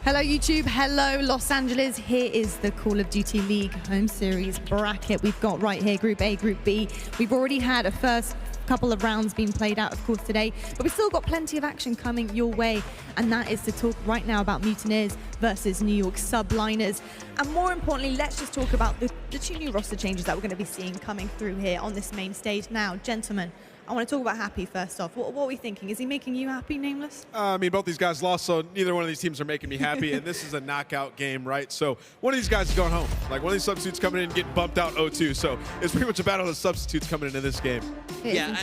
Hello YouTube, hello Los Angeles. Here is the Call of Duty League home series bracket we've got right here, Group A, Group B. We've already had a first couple of rounds being played out, of course, today, but we've still got plenty of action coming your way, and that is to talk right now about Mutineers versus New York Subliners. And more importantly, let's just talk about the two new roster changes that we're going to be seeing coming through here on this main stage. Now, gentlemen, I want to talk about Happy first off. What are we thinking? Is he making you happy, Nameless? I mean, both these guys lost, so neither one of these teams are making me happy, and this is a knockout game, right? So one of these guys is going home. Like, one of these substitutes coming in and getting bumped out 0-2, so it's pretty much a battle of the substitutes coming into this game. Yeah,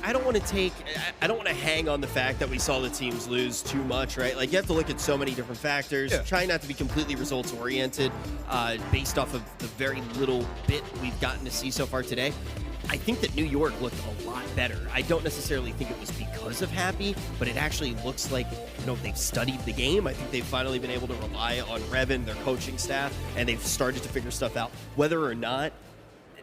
I don't want to I don't want to hang on the fact that we saw the teams lose too much, right? Like, you have to look at so many different factors. Yeah. Try not to be completely results-oriented based off of the very little bit we've gotten to see so far today. I think that New York looked a lot better. I don't necessarily think it was because of Happy, but it actually looks like, you know, they've studied the game. I think they've finally been able to rely on Røkkr, their coaching staff, and they've started to figure stuff out. Whether or not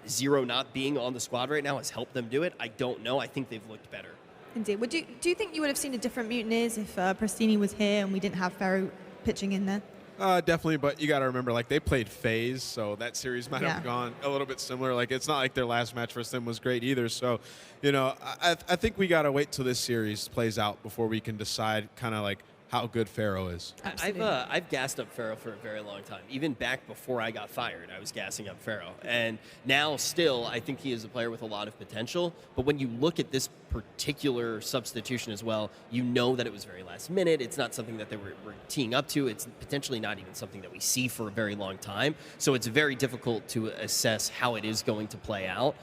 Zero not being on the squad right now has helped them do it, I don't know. I think they've looked better. Indeed. Do you think you would have seen a different Mutineers if Prestini was here and we didn't have Pharaoh pitching in there? Definitely, but you got to remember, like, they played FaZe, so that series might have gone a little bit similar. Like, it's not like their last match versus them was great either. So, you know, I think we got to wait till this series plays out before we can decide kind of like how good Pharaoh is. I've gassed up Pharaoh for a very long time. Even back before I got fired, I was gassing up Pharaoh. And now still, I think he is a player with a lot of potential. But when you look at this particular substitution as well, you know that it was very last minute. It's not something that they were teeing up to. It's potentially not even something that we see for a very long time. So it's very difficult to assess how it is going to play out.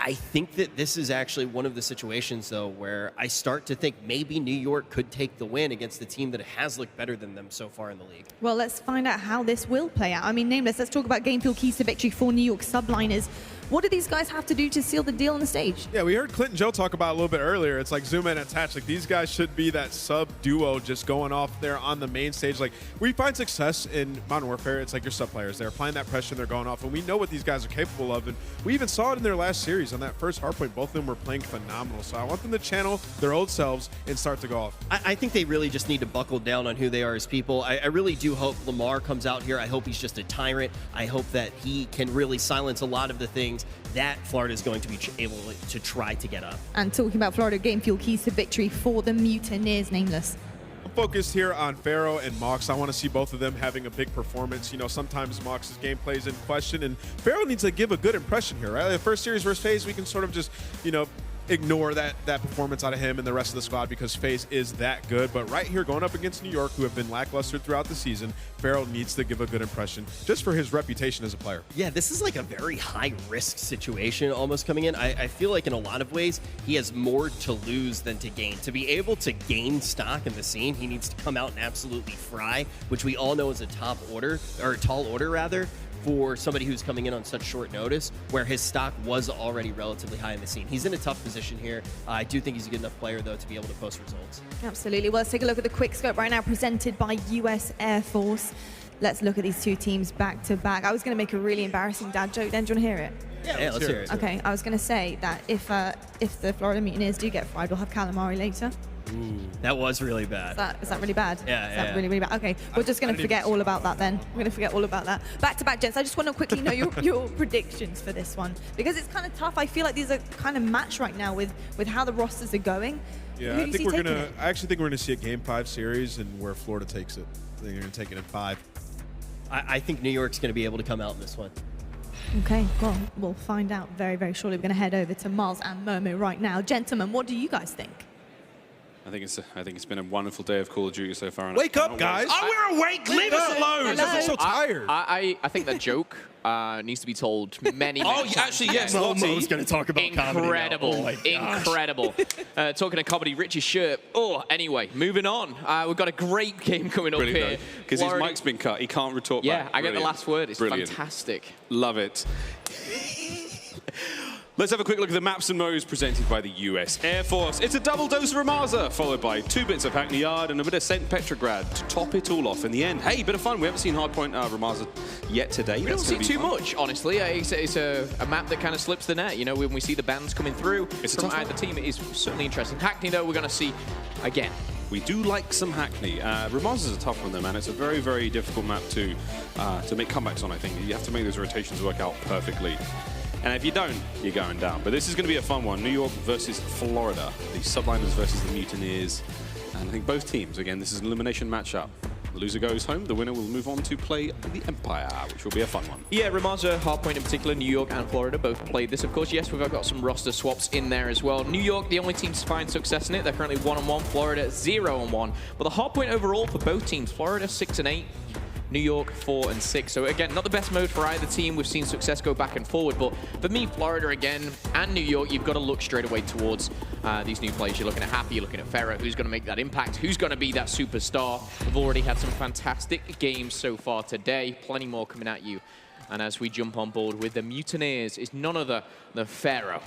I think that this is actually one of the situations, though, where I start to think maybe New York could take the win against the team that has looked better than them so far in the league. Well, let's find out how this will play out. I mean, Nameless, let's talk about game field keys to victory for New York Subliners. What do these guys have to do to seal the deal on the stage? Yeah, we heard Clint and Joe talk about it a little bit earlier. It's like Zoom and Attach. Like, these guys should be that sub duo just going off there on the main stage. Like, we find success in Modern Warfare. It's like your sub players. They're applying that pressure and they're going off. And we know what these guys are capable of. And we even saw it in their last series on that first hardpoint. Both of them were playing phenomenal. So I want them to channel their old selves and start to go off. I think they really just need to buckle down on who they are as people. I really do hope Lamar comes out here. I hope he's just a tyrant. I hope that he can really silence a lot of the things that Florida is going to be able to try to get up. And talking about Florida, game fuel keys to victory for the Mutineers, Nameless. I'm focused here on Pharaoh and Mox. I want to see both of them having a big performance. You know, sometimes Mox's gameplay is in question, and Pharaoh needs to give a good impression here, right? The first series versus FaZe, we can sort of just, you know, ignore that performance out of him and the rest of the squad because FaZe is that good. But right here, going up against New York, who have been lackluster throughout the season, Pharaoh needs to give a good impression just for his reputation as a player. Yeah, this is like a very high-risk situation almost coming in. I feel like in a lot of ways, he has more to lose than to gain. To be able to gain stock in the scene, he needs to come out and absolutely fry, which we all know is a tall order rather, for somebody who's coming in on such short notice, where his stock was already relatively high in the scene. He's in a tough position here. I do think he's a good enough player, though, to be able to post results. Absolutely. Well, let's take a look at the quick scope right now, presented by US Air Force. Let's look at these two teams back to back. I was going to make a really embarrassing dad joke then. Do you want to hear it? Yeah, let's hear it. Okay, I was going to say that if the Florida Mutineers do get fried, we'll have calamari later. Ooh, that was really bad. Is that really bad? Yeah, Is that really, really bad? Okay, we're just going to forget all about that then. We're going to forget all about that. Back to back, gents. I just want to quickly know your predictions for this one, because it's kind of tough. I feel like these are kind of matched right now with how the rosters are going. Yeah, I actually think we're gonna see a Game 5 series and where Florida takes it. I think they're gonna take it in 5. I think New York's gonna be able to come out in this one. Okay, well, we'll find out very, very shortly. We're going to head over to Miles and Momo right now. Gentlemen, what do you guys think? I think it's been a wonderful day of Call of Duty so far. Wake up, guys! Oh, we're awake! Leave us alone! I'm so tired. I think that joke needs to be told many times. Actually, yes. Momo's going to talk about incredible, comedy now. incredible. Talking of comedy, Richie's shirt. Oh, anyway, moving on. We've got a great game coming up here. Because his mic's been cut. He can't retort back. I get the last word. It's Brilliant. fantastic. Love it. Let's have a quick look at the maps and modes presented by the US Air Force. It's a double dose of Rammaza, followed by 2 bits of Hackney Yard and a bit of St. Petrograd to top it all off in the end. Hey, bit of fun. We haven't seen hardpoint Rammaza yet today. We don't see too much, honestly. It's a map that kind of slips the net. You know, when we see the bands coming through it's from either team, it is certainly interesting. Hackney, though, we're going to see, again, We do like some Hackney. Rammaza is a tough one though, man. It's a very, very difficult map to make comebacks on, I think. You have to make those rotations work out perfectly. And if you don't, you're going down. But this is going to be a fun one. New York versus Florida. The Subliners versus the Mutineers. And I think both teams, again, this is an elimination matchup. The loser goes home. The winner will move on to play the Empire, which will be a fun one. Yeah, Rammaza, hardpoint in particular, New York and Florida both played this, of course. Yes, we've got some roster swaps in there as well. New York, the only team to find success in it. They're currently 1-1. Florida, 0-1. But the hardpoint overall for both teams, Florida 6-8. New York 4-6. So again, not the best mode for either team. We've seen success go back and forward, but for me, Florida again and New York, you've got to look straight away towards these new players. You're looking at Happy, you're looking at Pharaoh, who's going to make that impact, who's going to be that superstar. We've already had some fantastic games so far today, plenty more coming at you. And as we jump on board with the Mutineers, is none other than Pharaoh.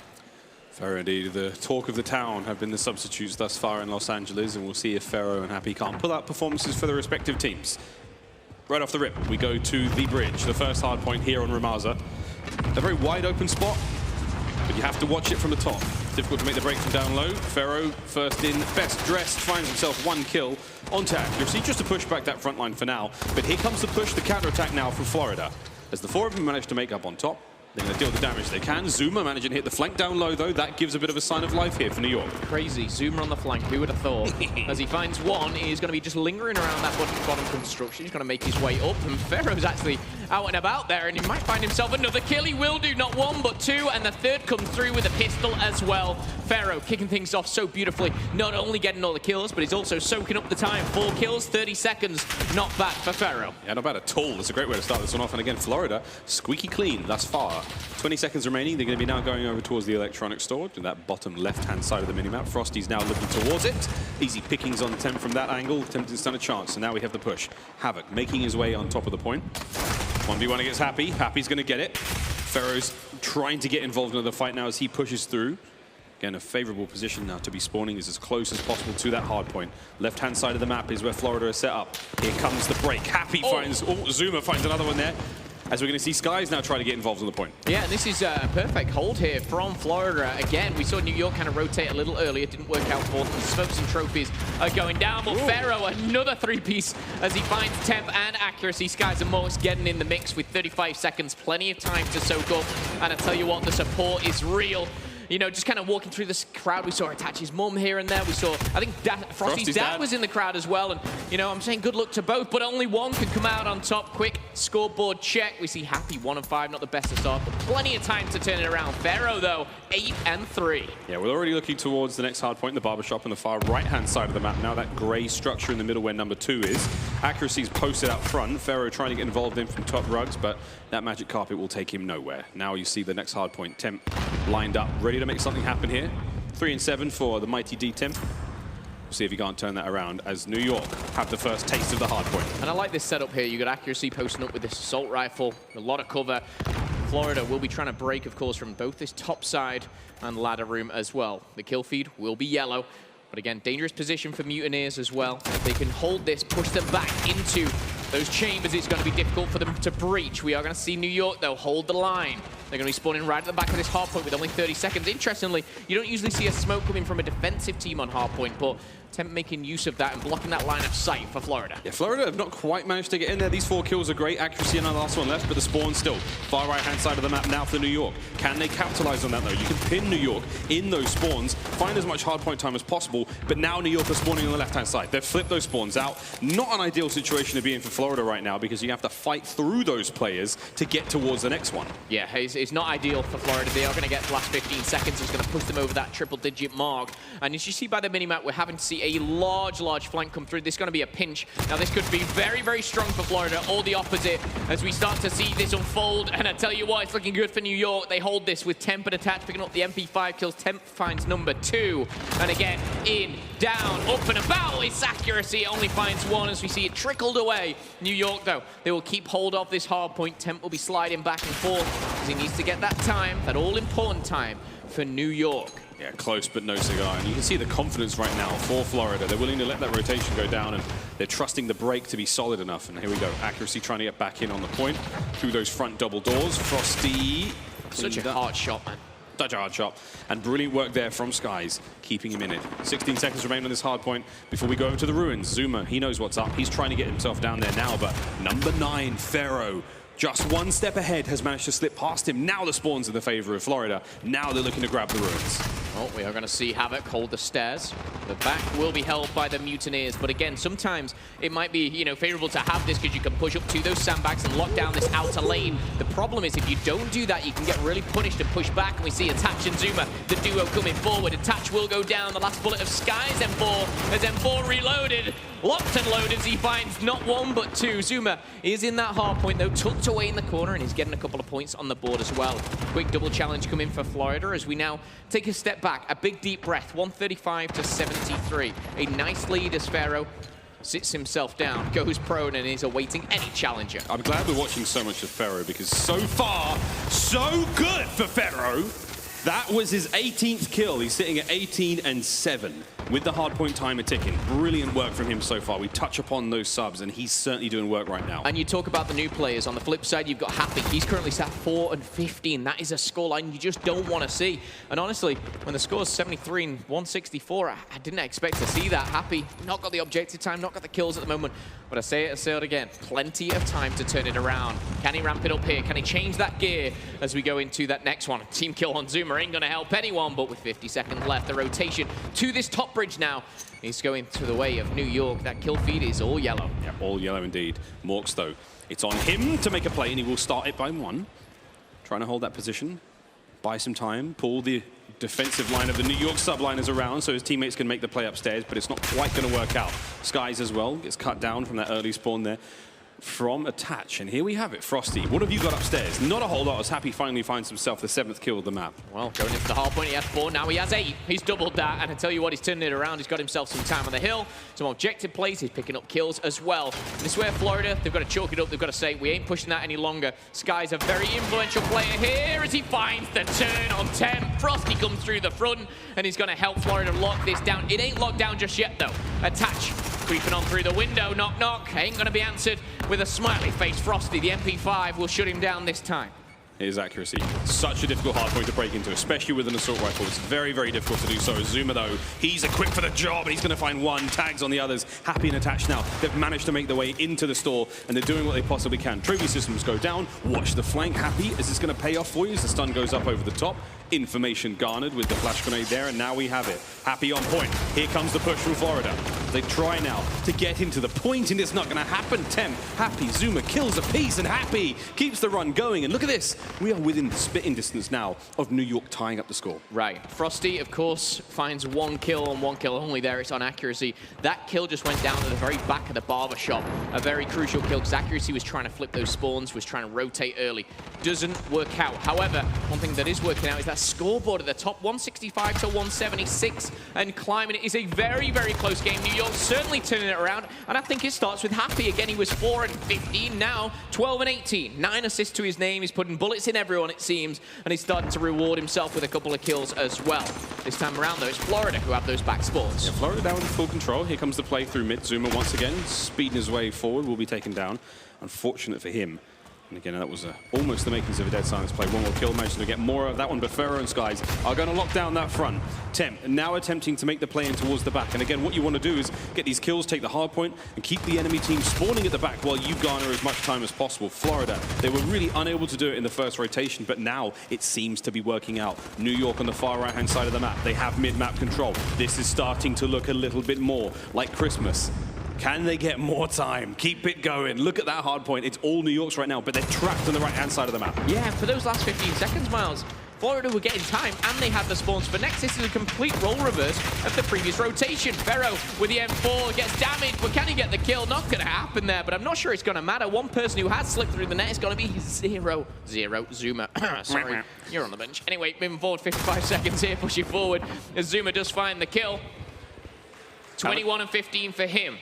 Pharaoh, indeed. The talk of the town have been the substitutes thus far in Los Angeles, and we'll see if Pharaoh and Happy can't pull out performances for their respective teams. Right off the rip, we go to the bridge, the first hard point here on Rammaza. A very wide open spot, but you have to watch it from the top. Difficult to make the break from down low. Pharaoh, first in, best dressed, finds himself 1 kill onto accuracy, just to push back that front line for now. But here comes the push, the counter-attack now from Florida. As the 4 of them manage to make up on top, they're going to deal the damage they can. Zuma managing to hit the flank down low, though. That gives a bit of a sign of life here for New York. Crazy. Zuma on the flank. Who would have thought? As he finds one, he's going to be just lingering around that bottom construction. He's going to make his way up. And Pharaoh's actually out and about there. And he might find himself another kill. He will do. Not 1, but 2. And the 3rd comes through with a pistol as well. Pharaoh kicking things off so beautifully. Not only getting all the kills, but he's also soaking up the time. 4 kills, 30 seconds. Not bad for Pharaoh. Yeah, not bad at all. That's a great way to start this one off. And again, Florida, squeaky clean thus far. 20 seconds remaining. They're going to be now going over towards the electronic store to that bottom left-hand side of the minimap. Frosty's now looking towards it. Easy pickings on Temp from that angle. Temp didn't stand a chance, and now we have the push. Havoc making his way on top of the point. 1v1 against Happy. Happy's going to get it. Pharaoh's trying to get involved in the fight now as he pushes through. Again, a favorable position now to be spawning is as close as possible to that hard point. Left-hand side of the map is where Florida is set up. Here comes the break. Happy finds... Oh, Zuma finds another one there. As we're going to see Skies now try to get involved on the point. Yeah, and this is a perfect hold here from Florida. Again, we saw New York kind of rotate a little earlier. Didn't work out for them. Smokes and trophies are going down. But Pharaoh, another 3-piece as he finds Temp and accuracy. Skies and Morse getting in the mix with 35 seconds. Plenty of time to soak up. And I tell you what, the support is real. You know, just kind of walking through this crowd, we saw Itachi's mum here and there. We saw, I think, Frosty's dad was in the crowd as well. And, you know, I'm saying good luck to both, but only one can come out on top. Quick scoreboard check. We see Happy 1 of 5, not the best to start, but plenty of time to turn it around. Pharaoh, though, 8 and 3. Yeah, we're already looking towards the next hard point, the barbershop on the far right-hand side of the map. Now that grey structure in the middle where number 2 is. Accuracy's posted out front. Pharaoh trying to get involved in from top rugs, but that magic carpet will take him nowhere. Now you see the next hard point. Temp lined up, ready to make something happen here. 3 and 7 for the mighty D Temp. We'll see if he can't turn that around as New York have the first taste of the hard point. And I like this setup here. You got accuracy posting up with this assault rifle, a lot of cover. Florida will be trying to break, of course, from both this top side and ladder room as well. The kill feed will be yellow. But again, dangerous position for Mutineers as well. If they can hold this, push them back into those chambers, it's going to be difficult for them to breach. We are going to see New York, though, hold the line. They're going to be spawning right at the back of this hardpoint with only 30 seconds. Interestingly, you don't usually see a smoke coming from a defensive team on hardpoint, but Temp making use of that and blocking that line of sight for Florida. Yeah, Florida have not quite managed to get in there. These 4 kills are great. Accuracy and the last one left, but the spawn still. Far right-hand side of the map now for New York. Can they capitalize on that, though? You can pin New York in those spawns, find as much hardpoint time as possible, but now New York are spawning on the left-hand side. They've flipped those spawns out. Not an ideal situation to be in for Florida right now, because you have to fight through those players to get towards the next one. Yeah, it's not ideal for Florida. They are going to get the last 15 seconds. It's going to push them over that triple-digit mark. And as you see by the minimap, we're having to see a large flank come through. This is going to be a pinch. Now, this could be very, very strong for Florida, or the opposite, as we start to see this unfold. And I tell you what, it's looking good for New York. They hold this with Temp attached, picking up the MP5 kills. Temp finds number 2. And again, in, down, up and about. It's accuracy. It only finds 1 as we see it trickled away. New York, though, they will keep hold of this hard point. Temp will be sliding back and forth as he needs to get that time, that all-important time for New York. Yeah, close but no cigar. And you can see the confidence right now for Florida. They're willing to let that rotation go down, and they're trusting the break to be solid enough. And here we go. Accuracy trying to get back in on the point through those front double doors. Frosty. Such a hard shot, man. such a hard shot. And brilliant work there from Skies, keeping him in it. 16 seconds remain on this hard point before we go over to the ruins. Zuma, he knows what's up. He's trying to get himself down there now, but number 9, Pharaoh, just one step ahead, has managed to slip past him. Now the spawn's in the favor of Florida. Now they're looking to grab the ruins. Oh, we are going to see Havoc hold the stairs. The back will be held by the Mutineers, but again, sometimes it might be, you know, favorable to have this because you can push up to those sandbags and lock down this outer lane. The problem is if you don't do that, you can get really punished and push back, and we see Attach and Zuma, the duo coming forward. Attach will go down. The last bullet of Sky's M4 as M4 reloaded. Locked and loaded as he finds not one but two. Zuma is in that hard point though, tucked away in the corner, and he's getting a couple of points on the board as well. Quick double challenge coming for Florida as we now take a step back, a big deep breath, 135 to 73. A nice lead as Pharaoh sits himself down, goes prone, and is awaiting any challenger. I'm glad we're watching so much of Pharaoh because so far, so good for Pharaoh. That was his 18th kill. He's sitting at 18 and 7 with the hardpoint timer ticking. Brilliant work from him so far. We touch upon those subs, and he's certainly doing work right now. And you talk about the new players. On the flip side, you've got Happy. He's currently sat 4 and 15. That is a scoreline you just don't want to see. And honestly, when the score's 73 and 164, I didn't expect to see that. Happy, not got the objective time, not got the kills at the moment. But I say it again, plenty of time to turn it around. Can he ramp it up here? Can he change that gear as we go into that next one? Team kill on Zuma ain't going to help anyone, but with 50 seconds left, the rotation to this top bridge now is going to the way of New York. That kill feed is all yellow. Yeah, all yellow indeed. Morks, though, it's on him to make a play, and he will start it by 1. Trying to hold that position, buy some time, pull the defensive line of the New York Subliners around so his teammates can make the play upstairs, but it's not quite going to work out. Skies as well gets cut down from that early spawn there from Attach, and here we have it. Frosty, what have you got upstairs? Not a whole lot, as Happy finally finds himself the 7th kill of the map. Well, going into the hard point, he has 4, now he has 8. He's doubled that, and I tell you what, he's turning it around. He's got himself some time on the hill, some objective plays, he's picking up kills as well. And this is where Florida, they've got to chalk it up, they've got to say, we ain't pushing that any longer. Sky's a very influential player here as he finds the turn on Temp. Frosty comes through the front, and he's going to help Florida lock this down. It ain't locked down just yet, though. Attach, creeping on through the window, knock, knock. Ain't going to be answered with a smiley face. Frosty, the MP5 will shut him down this time. His accuracy, such a difficult hardpoint to break into, especially with an assault rifle. It's very, very difficult to do so. Zuma, though, he's equipped for the job, and he's going to find 1. Tags on the others. Happy and Attached now. They've managed to make their way into the store, and they're doing what they possibly can. Trophy systems go down. Watch the flank. Happy, is this going to pay off for you as the stun goes up over the top? Information garnered with the flash grenade there, and now we have it. Happy on point. Here comes the push from Florida. They try now to get into the point, and it's not going to happen. Temp, Happy, Zuma kills a piece, and Happy keeps the run going. And look at this. We are within spitting distance now of New York tying up the score. Right. Frosty, of course, finds 1 kill and 1 kill only there. It's on accuracy. That kill just went down to the very back of the barber shop. A very crucial kill because accuracy was trying to flip those spawns, was trying to rotate early. Doesn't work out. However, one thing that is working out is that scoreboard at the top, 165 to 176, and climbing. It is a very, very close game. New York certainly turning it around, and I think it starts with Happy. Again, he was 4 and 15, now 12 and 18. 9 assists to his name. He's putting bullets in everyone, it seems, and he's starting to reward himself with a couple of kills as well. This time around, though, it's Florida who have those back spawns. Yeah, Florida down in full control. Here comes the play through mid. Zuma once again, speeding his way forward, will be taken down. Unfortunate for him. And again, that was almost the makings of a Dead Silence play. 1 more kill, managed to get more of that one, but Pharaoh and Skies are going to lock down that front. Temp now attempting to make the play in towards the back. And again, what you want to do is get these kills, take the hard point, and keep the enemy team spawning at the back while you garner as much time as possible. Florida, they were really unable to do it in the first rotation, but now it seems to be working out. New York on the far right-hand side of the map. They have mid-map control. This is starting to look a little bit more like Christmas. Can they get more time? Keep it going. Look at that hard point. It's all New York's right now, but they're trapped on the right-hand side of the map. Yeah, for those last 15 seconds, Miles, Florida were getting time, and they had the spawns. For next, this is a complete role reverse of the previous rotation. Pharaoh with the M4 gets damaged, but can he get the kill? Not going to happen there, but I'm not sure it's going to matter. One person who has slipped through the net is going to be 0-0 Zuma. Sorry, you're on the bench. Anyway, moving forward, 55 seconds here, pushing forward as Zuma does find the kill. 21 and 15 for him.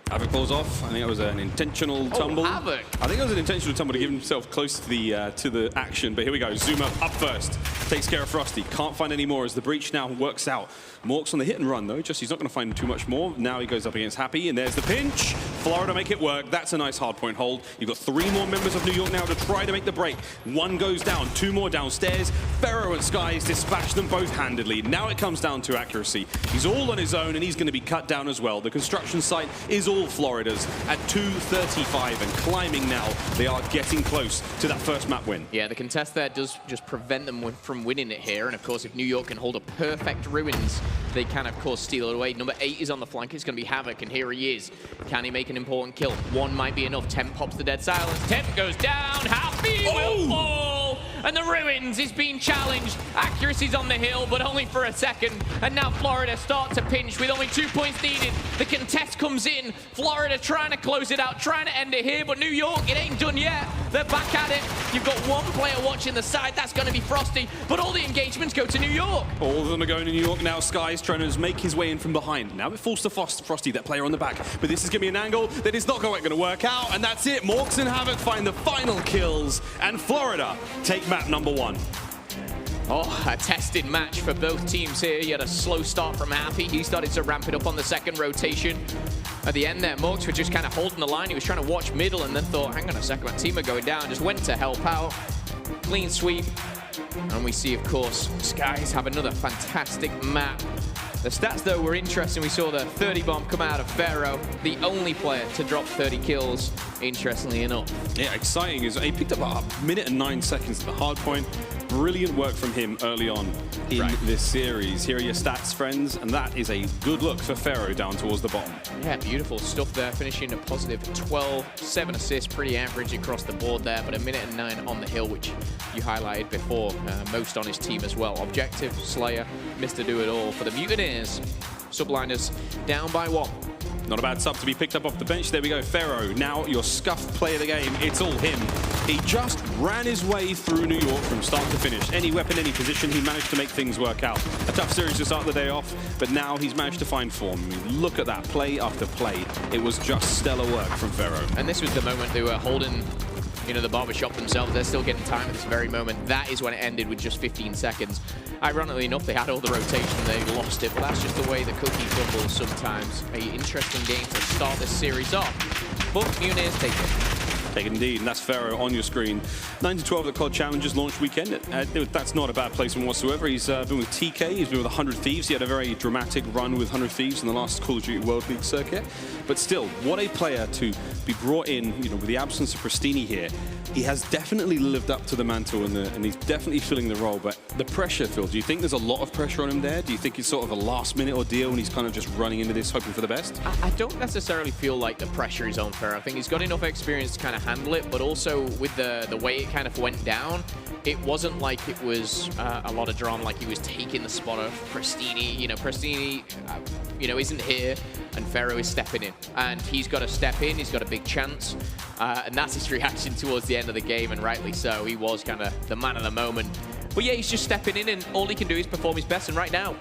Havoc falls off. I think it was an intentional tumble. Havoc. I think it was an intentional tumble to give himself close to the action. But here we go. Zuma up first. Takes care of Frosty. Can't find any more as the breach now works out. Morks on the hit and run, though. Just he's not going to find too much more. Now he goes up against Happy, and there's the pinch. Florida make it work. That's a nice hardpoint hold. You've got 3 more members of New York now to try to make the break. 1 goes down, 2 more downstairs. Ferro and Skies dispatch them both handedly. Now it comes down to accuracy. He's all on his own, and he's going to be cut down as well. The construction site is all Florida's at 2:35 and climbing now. They are getting close to that first map win. Yeah, the contest there does just prevent them from winning it here. And of course, if New York can hold a perfect ruins, they can, of course, steal it away. Number 8 is on the flank. It's going to be Havoc, and here he is. Can he make an important kill? 1 might be enough. Temp pops the dead silence. Temp goes down. Happy will fall. And the ruins is being challenged. Accuracy's on the hill, but only for a second. And now Florida start to pinch with only 2 points needed. The contest comes in. Florida trying to close it out, trying to end it here, but New York, it ain't done yet. They're back at it. You've got 1 player watching the side. That's going to be Frosty, but all the engagements go to New York. All of them are going to New York now. Sky's trying to make his way in from behind. Now it falls to Frosty, that player on the back. But this is going to be an angle that is not going to work out. And that's it. Morks and Havoc find the final kills. And Florida take map number 1. Oh, a tested match for both teams here. He had a slow start from Happy. He started to ramp it up on the second rotation. At the end there, Morks was just kind of holding the line. He was trying to watch middle and then thought, hang on a second, my team are going down. Just went to help out. Clean sweep. And we see, of course, Skies have another fantastic map. The stats, though, were interesting. We saw the 30 bomb come out of Pharaoh, the only player to drop 30 kills, interestingly enough. Yeah, exciting. He picked up a minute and 9 seconds to the hard point. Brilliant work from him early on in this series. Here are your stats, friends, and that is a good look for Pharaoh down towards the bottom. Yeah, beautiful stuff there, finishing a positive 12, 7 assists, pretty average across the board there, but a minute and 9 on the hill, which you highlighted before, most on his team as well. Objective, Slayer, Mr. Do-It-All for the Mutineers. Subliners down by 1. Not a bad sub to be picked up off the bench. There we go, Pharaoh, now your scuffed play of the game. It's all him. He just ran his way through New York from start to finish. Any weapon, any position, he managed to make things work out. A tough series to start the day off, but now he's managed to find form. I mean, look at that, play after play. It was just stellar work from Pharaoh. And this was the moment they were holding, you know, the barbershop themselves. They're still getting time at this very moment. That is when it ended with just 15 seconds. Ironically enough, they had all the rotation, they lost it, but that's just the way the cookie crumbles sometimes. An interesting game to start this series off. But Mutineers take it. Take it indeed, and that's Pharaoh on your screen. 9-12 at COD Challengers launch weekend. That's not a bad placement whatsoever. He's been with TK, he's been with 100 Thieves. He had a very dramatic run with 100 Thieves in the last Call of Duty World League circuit. But still, what a player to be brought in, you know, with the absence of Pristini here. He has definitely lived up to the mantle, and he's definitely filling the role. But the pressure, Phil, do you think there's a lot of pressure on him there? Do you think it's sort of a last-minute ordeal and he's kind of just running into this hoping for the best? I don't necessarily feel like the pressure is on Pharaoh. I think he's got enough experience to kind of handle it, but also with the way it kind of went down, it wasn't like it was a lot of drama, like he was taking the spot of Pristini. You know, Pristini, you know, isn't here, and Pharaoh is stepping in. And he's got to step in, he's got a big chance. And that's his reaction towards the end of the game, and rightly so. He was kind of the man of the moment. But yeah, he's just stepping in, and all he can do is perform his best. And right now,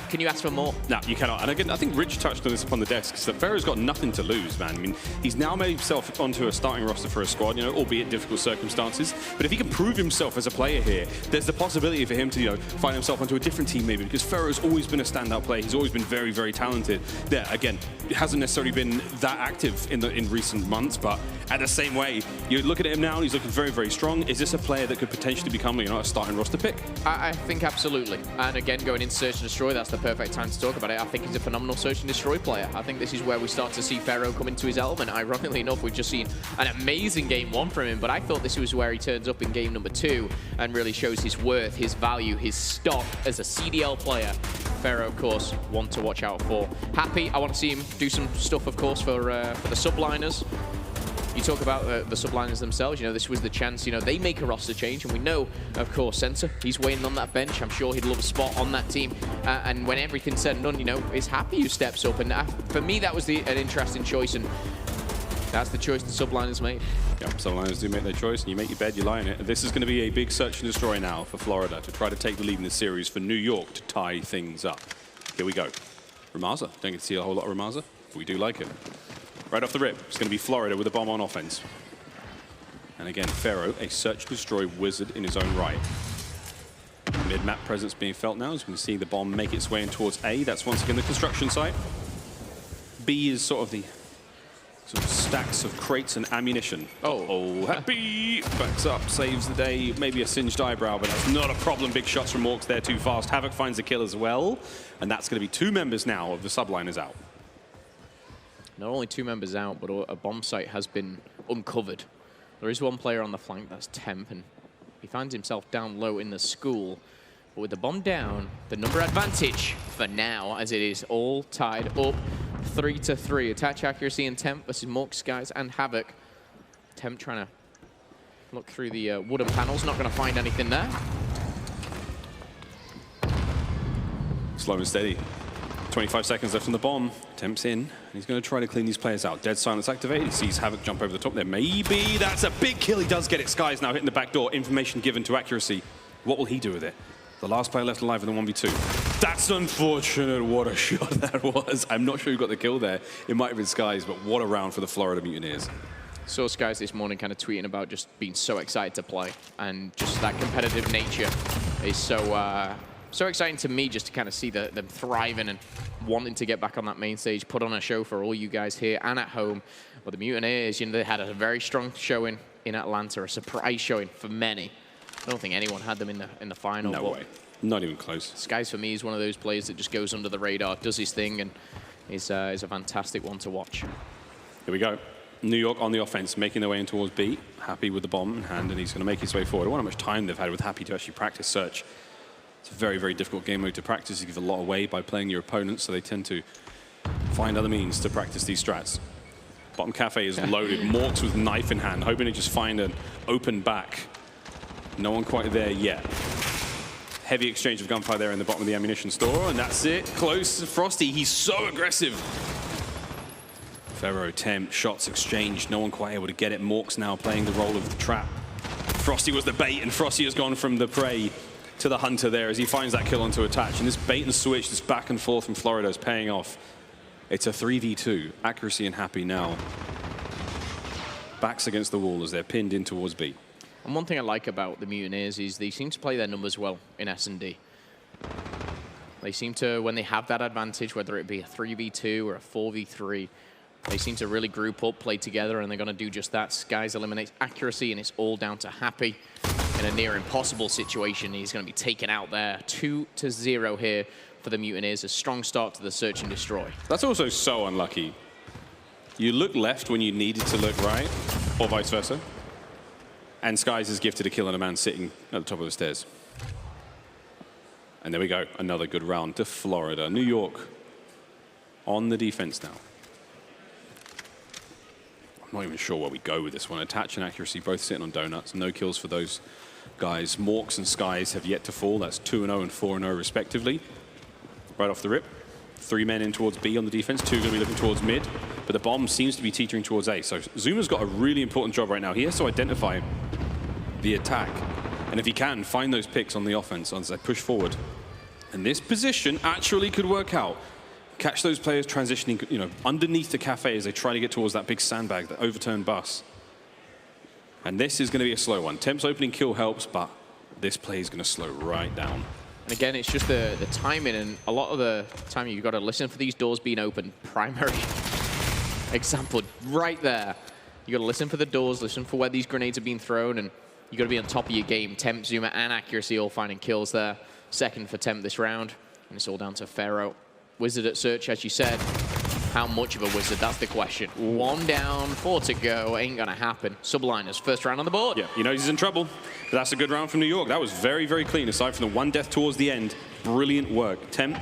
can you ask for more? No, you cannot. And again, I think Rich touched on this upon the desk, is that Pharaoh's got nothing to lose, man. I mean, he's now made himself onto a starting roster for a squad, you know, albeit difficult circumstances. But if he can prove himself as a player here, there's the possibility for him to, you know, find himself onto a different team maybe, because Pharaoh's always been a standout player. He's always been very, very talented. Yeah, again, it hasn't necessarily been that active in recent months, but at the same way, you look at him now, he's looking very, very strong. Is this a player that could potentially become, you know, a starting roster pick? I think absolutely. And again, going into Search and Destroy, that's the perfect time to talk about it. I think he's a phenomenal Search and Destroy player. I think this is where we start to see Pharaoh come into his element. Ironically enough, we've just seen an amazing game 1 from him, but I thought this was where he turns up in game number 2 and really shows his worth, his value, his stock as a CDL player. Pharaoh, of course, one to watch out for. Happy, I want to see him do some stuff, of course, for the Subliners. You talk about the Subliners themselves, you know, this was the chance, you know, they make a roster change, and we know, of course, Sensor, he's waiting on that bench. I'm sure he'd love a spot on that team. And when everything's said and done, you know, it's Happy who steps up. And for me, that was an interesting choice, and that's the choice the Subliners made. Yeah, Subliners do make their choice, and you make your bed, you lie in it. This is going to be a big Search and Destroy now for Florida to try to take the lead in this series for New York to tie things up. Here we go. Rammaza. Don't get to see a whole lot of Rammaza, but we do like it. Right off the rip, it's going to be Florida with a bomb on offense. And again, Pharaoh, a Search and Destroy wizard in his own right. Mid-map presence being felt now as we see the bomb make its way in towards A. That's once again the construction site. B is sort of the Sort of stacks of crates and ammunition. Oh, Happy backs up, saves the day. Maybe a singed eyebrow, but that's not a problem. Big shots from Orcs there too fast. Havoc finds the kill as well. And that's going to be 2 members now of the Subliners out. Not only 2 members out, but a bomb site has been uncovered. There is 1 player on the flank, that's Temp, and he finds himself down low in the school. But with the bomb down, the number advantage for now, as it is all tied up 3-3. Attach accuracy and Temp versus Mork, Skies, and Havoc. Temp trying to look through the wooden panels, not going to find anything there. Slow and steady. 25 seconds left on the bomb. Temp's in. He's going to try to clean these players out. Dead silence activated. He sees Havoc jump over the top there. Maybe that's a big kill. He does get it. Skies now hitting the back door. Information given to accuracy. What will he do with it? The last player left alive in the 1v2. That's unfortunate. What a shot that was. I'm not sure who got the kill there. It might have been Skies, but what a round for the Florida Mutineers. Saw Skies this morning kind of tweeting about just being so excited to play, and just that competitive nature is so exciting to me, just to kind of see them thriving and wanting to get back on that main stage, put on a show for all you guys here and at home. But the Mutineers, you know, they had a very strong showing in Atlanta, a surprise showing for many. I don't think anyone had them in the final. No way. Not even close. Skies, for me, is one of those players that just goes under the radar, does his thing, and is a fantastic one to watch. Here we go. New York on the offense, making their way in towards B. Happy with the bomb in hand, and he's going to make his way forward. I wonder how much time they've had with Happy to actually practice Search. It's a very, very difficult game mode to practice. You give a lot away by playing your opponents, so they tend to find other means to practice these strats. Bottom cafe is loaded. Morks with knife in hand, hoping to just find an open back. No one quite there yet. Heavy exchange of gunfire there in the bottom of the ammunition store, and that's it. Close. Frosty, he's so aggressive. Ferro, Temp, shots exchanged. No one quite able to get it. Morks now playing the role of the trap. Frosty was the bait, and Frosty has gone from the prey to the hunter there as he finds that kill onto attach. And this bait and switch, this back and forth from Florida is paying off. It's a 3v2. Accuracy and Happy now. Backs against the wall as they're pinned in towards B. And one thing I like about the Mutineers is they seem to play their numbers well in S&D. They seem to, when they have that advantage, whether it be a 3v2 or a 4v3, they seem to really group up, play together, and they're going to do just that. Skies eliminates accuracy, and it's all down to Happy. In a near impossible situation, he's going to be taken out there. 2-0 here for the Mutineers. A strong start to the search and destroy. That's also so unlucky. You look left when you needed to look right, or vice versa. And Skies is gifted a kill on a man sitting at the top of the stairs. And there we go. Another good round to Florida. New York on the defense now. I'm not even sure where we go with this one. Attach and accuracy both sitting on donuts. No kills for those guys. Morks and Skies have yet to fall. That's 2-0 and 4-0 respectively. Right off the rip. 3 men in towards B on the defense. 2 going to be looking towards mid. But the bomb seems to be teetering towards A. So Zuma's got a really important job right now. He has to identify the attack. And if he can, find those picks on the offense as they push forward. And this position actually could work out. Catch those players transitioning, you know, underneath the cafe as they try to get towards that big sandbag, that overturned bus. And this is going to be a slow one. Temp's opening kill helps, but this play is going to slow right down. And again, it's just the timing, and a lot of the time you've got to listen for these doors being open. Primary example right there. You got to listen for the doors, listen for where these grenades are being thrown, and you got to be on top of your game. Temp, Zuma, and accuracy all finding kills there. Second for Temp this round, and it's all down to Ferro. Wizard at search, as you said. How much of a wizard? That's the question. 1 down, 4 to go. Ain't gonna happen. Subliners, first round on the board. Yeah, he knows he's in trouble. But that's a good round from New York. That was very, very clean. Aside from the 1 death towards the end, brilliant work. Temp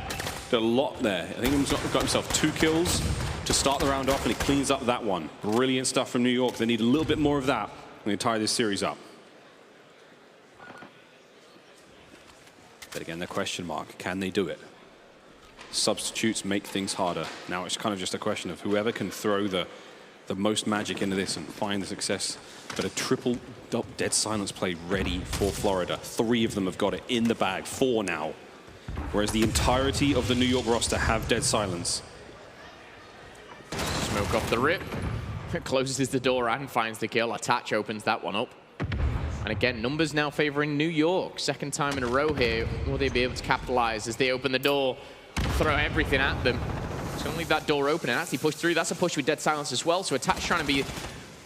did a lot there. I think he's got himself 2 kills to start the round off, and he cleans up that one. Brilliant stuff from New York. They need a little bit more of that when they tie this series up. But again, the question mark, can they do it? Substitutes make things harder. Now it's kind of just a question of whoever can throw the most magic into this and find the success. But a triple dead silence play ready for Florida. 3 of them have got it in the bag, 4 now. Whereas the entirety of the New York roster have dead silence. Smoke off the rip. Closes the door and finds the kill. Attach opens that one up. And again, numbers now favoring New York. Second time in a row here. Will they be able to capitalize as they open the door? Throw everything at them. Don't leave that door open and actually push through. That's a push with Dead Silence as well. So Attach trying to be a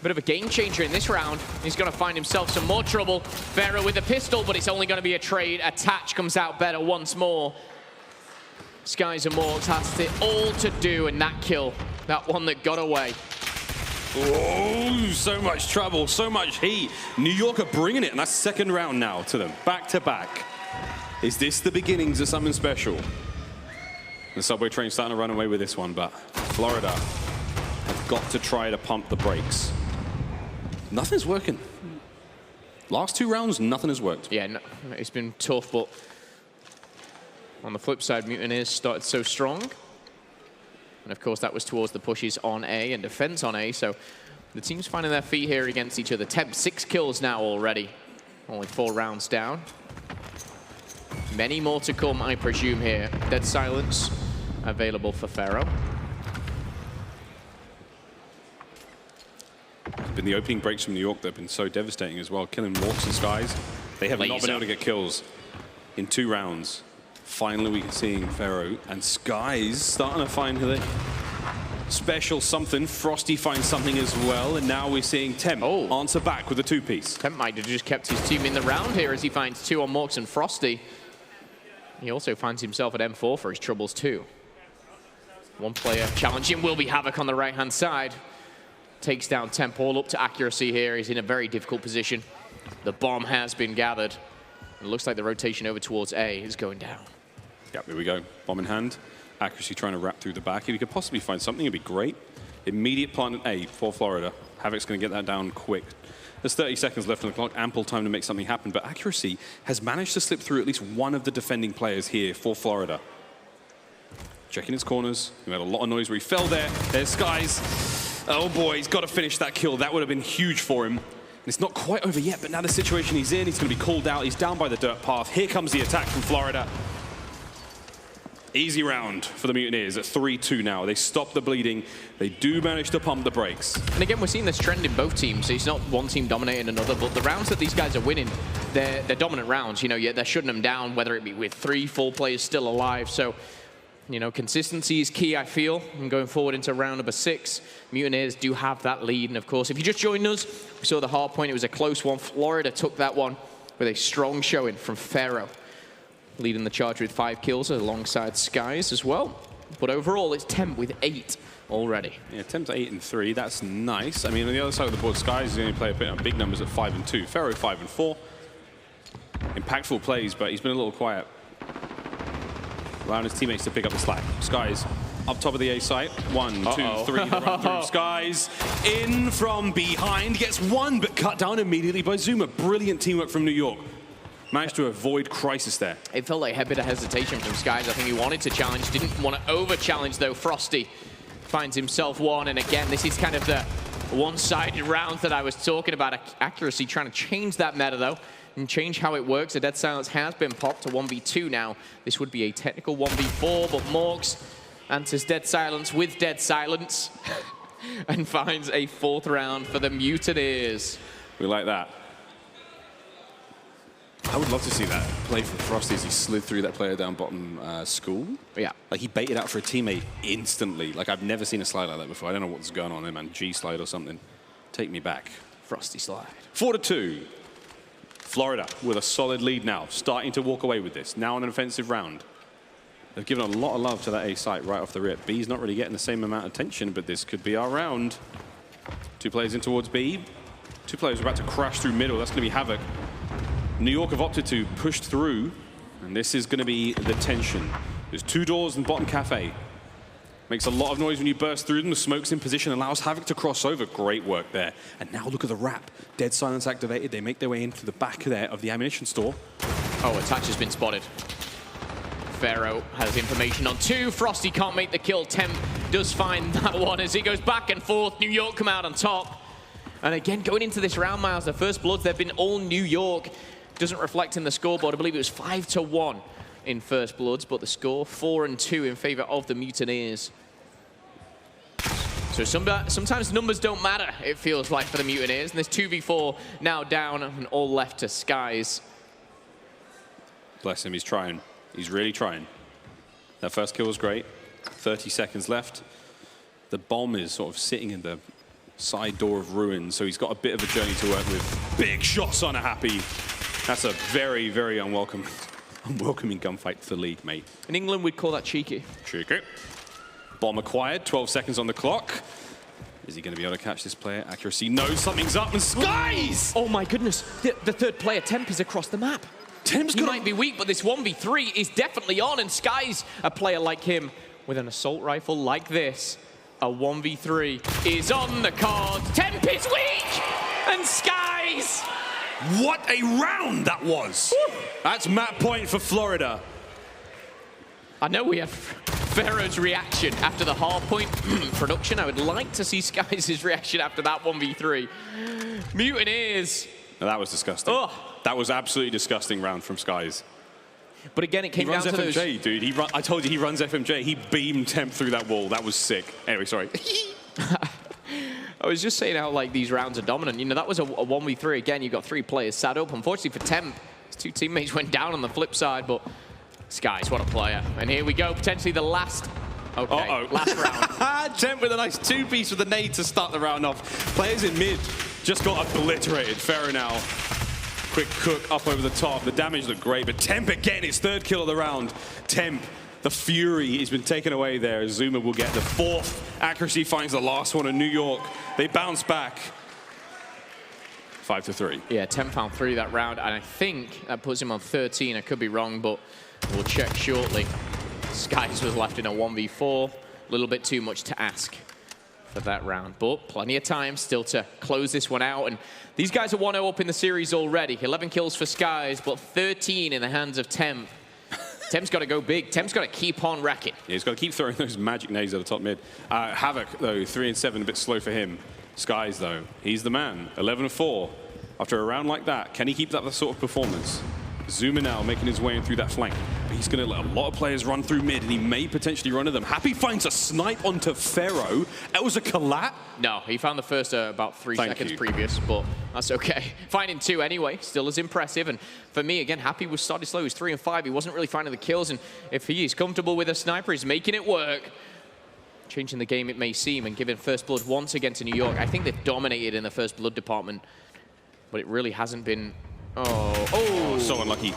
bit of a game changer in this round. He's going to find himself some more trouble. Pharaoh with the pistol, but it's only going to be a trade. Attach comes out better once more. Skies and Morgs has it all to do in that kill. That one that got away. Oh, so much trouble, so much heat. New York are bringing it, and that's second round now to them, back to back. Is this the beginnings of something special? The subway train's starting to run away with this one, but Florida have got to try to pump the brakes. Nothing's working. Last 2 rounds, nothing has worked. Yeah, no, it's been tough, but on the flip side, Mutineers started so strong. And of course, that was towards the pushes on A and defense on A. So the team's finding their feet here against each other. Temp 6 kills now already. Only 4 rounds down. Many more to come, I presume, here. Dead Silence available for Pharaoh. Been the opening breaks from New York that have been so devastating as well. Killing Morks and Skies. They have not been able to get kills in 2 rounds. Finally, we're seeing Pharaoh and Skies starting to find the special something. Frosty finds something as well, and now we're seeing Temp answer back with a 2-piece. Temp might have just kept his team in the round here as he finds 2 on Morks and Frosty. He also finds himself at M4 for his troubles too. One player challenging will be Havoc on the right-hand side. Takes down Temp all up to accuracy here. He's in a very difficult position. The bomb has been gathered. It looks like the rotation over towards A is going down. Yep, here we go. Bomb in hand. Accuracy trying to wrap through the back. If you could possibly find something, it'd be great. Immediate plant at A for Florida. Havoc's going to get that down quick. There's 30 seconds left on the clock. Ample time to make something happen. But Accuracy has managed to slip through at least one of the defending players here for Florida. Checking his corners. He made a lot of noise where he fell there. There's Skies. Oh boy, he's got to finish that kill. That would have been huge for him. And it's not quite over yet, but now the situation he's in, he's going to be called out. He's down by the dirt path. Here comes the attack from Florida. Easy round for the Mutineers at 3-2 now. They stop the bleeding. They do manage to pump the brakes. And again, we're seeing this trend in both teams. So it's not one team dominating another, but the rounds that these guys are winning, they're dominant rounds. You know, they're shutting them down, whether it be with 3, 4 players still alive. So, you know, consistency is key, I feel. And going forward into round number 6, Mutineers do have that lead. And of course, if you just joined us, we saw the hard point. It was a close one. Florida took that one with a strong showing from Pharaoh, leading the charge with 5 kills alongside Skies as well. But overall, it's Temp with 8 already. Yeah, Temp's 8 and 3. That's nice. I mean, on the other side of the board, Skies is the only player putting up big numbers at 5 and 2. Pharaoh 5 and 4. Impactful plays, but he's been a little quiet, allowing his teammates to pick up the slack. Skies up top of the A site. 1, 2, 3. The run through. Skies in from behind. Gets 1, but cut down immediately by Zuma. Brilliant teamwork from New York. Managed to avoid crisis there. It felt like a bit of hesitation from Skies. I think he wanted to challenge, didn't want to over-challenge though. Frosty finds himself 1, and again, this is kind of the one-sided round that I was talking about. Accuracy trying to change that meta though, and change how it works. The Dead Silence has been popped to 1v2 now. This would be a technical 1v4, but Morgs answers Dead Silence with Dead Silence and finds a 4th round for the Mutineers. We like that. I would love to see that play from Frosty as he slid through that player down bottom school. Yeah. Like he baited out for a teammate instantly. Like I've never seen a slide like that before. I don't know what's going on there, man. G slide or something. Take me back. Frosty slide. 4-2. Florida with a solid lead now. Starting to walk away with this. Now on an offensive round. They've given a lot of love to that A site right off the rip. B's not really getting the same amount of attention, but this could be our round. 2 players in towards B. 2 players are about to crash through middle. That's going to be Havoc. New York have opted to push through, and this is going to be the tension. There's 2 doors in bottom cafe. Makes a lot of noise when you burst through them. The smoke's in position, allows Havoc to cross over. Great work there. And now look at the wrap. Dead Silence activated. They make their way into the back there of the ammunition store. Oh, Attach has been spotted. Pharaoh has information on 2. Frosty can't make the kill. Temp does find that one as he goes back and forth. New York come out on top. And again, going into this round, Miles, the first bloods, they've been all New York. Doesn't reflect in the scoreboard. I believe it was 5-1 in first bloods, but the score 4-2 in favor of the Mutineers. So sometimes numbers don't matter, it feels like, for the Mutineers. And there's 2v4 now down and all left to Skies. Bless him, he's trying. He's really trying. That first kill was great. 30 seconds left. The bomb is sort of sitting in the side door of ruins, so he's got a bit of a journey to work with. Big shots on a Happy. That's a very, very unwelcoming gunfight to the lead, mate. In England, we'd call that cheeky. Cheeky. Bomb acquired, 12 seconds on the clock. Is he going to be able to catch this player? Accuracy, no, something's up, and Skies! Oh my goodness, the third player, Temp, is across the map. Temp's He might be weak, but this 1v3 is definitely on, and Skies, a player like him, with an assault rifle like this, a 1v3 is on the card. Temp is weak, and Skies! What a round that was! Woo. That's map point for Florida. I know we have Pharaoh's reaction after the hardpoint production. I would like to see Skies' reaction after that 1v3. Mutineers. No, that was disgusting. Oh. That was absolutely disgusting round from Skies. But again, it came down to those... FMJ, dude. I told you he runs FMJ. He beamed Temp through that wall. That was sick. Anyway, sorry. I was just saying how like these rounds are dominant. You know, that was a 1v3. Again, you got 3 players sat up. Unfortunately for Temp, his 2 teammates went down on the flip side, but Skies, what a player. And here we go, potentially the last... Okay, last round. Temp with a nice 2-piece with a nade to start the round off. Players in mid just got obliterated. Pharaoh now. Quick cook up over the top. The damage looked great, but Temp again, his 3rd kill of the round. Temp, the fury has been taken away there. Zuma will get the 4th. Accuracy finds the last one in New York. They bounce back. 5-3. Yeah, Temp found 3 that round, and I think that puts him on 13. I could be wrong, but we'll check shortly. Skies was left in a 1v4. A little bit too much to ask for that round, but plenty of time still to close this one out. And these guys are 1-0 up in the series already. 11 kills for Skies, but 13 in the hands of Temp. Temp's got to go big. Temp's got to keep on wrecking. Yeah, he's got to keep throwing those magic nades at the top mid. Havoc, though, 3 and 7, a bit slow for him. Skies, though, he's the man. 11-4. After a round like that, can he keep that sort of performance? Zuma now making his way in through that flank. But he's going to let a lot of players run through mid, and he may potentially run to them. Happy finds a snipe onto Pharaoh. That was a collat. No, he found the first about 3 seconds previous, but that's okay. Finding 2 anyway, still is impressive. And for me, again, Happy was started slow. He was 3 and 5. He wasn't really finding the kills, and if he is comfortable with a sniper, he's making it work. Changing the game, it may seem, and giving first blood once again to New York. I think they've dominated in the first blood department, but it really hasn't been. Oh, so unlucky.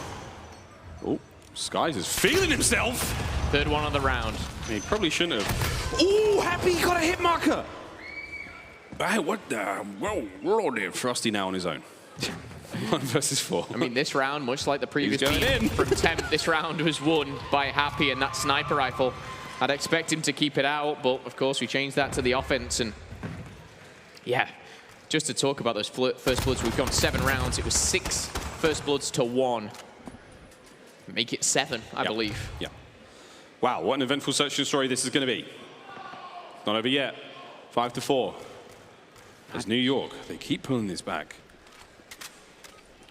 Oh, Skies is feeling himself. 3rd one on the round. He probably shouldn't have. Oh, Happy got a hit marker. Hey, what the? Well, we're all there. Frosty now on his own. 1 versus 4. I mean, this round, much like the previous game from Temp, this round was won by Happy and that sniper rifle. I'd expect him to keep it out, but of course we changed that to the offense. And yeah, just to talk about those first bloods, we've gone 7 rounds. It was 6 first bloods to 1. Make it 7, I believe. Yeah. Wow, what an eventful search and story this is going to be. Not over yet. 5-4. As New York, they keep pulling this back.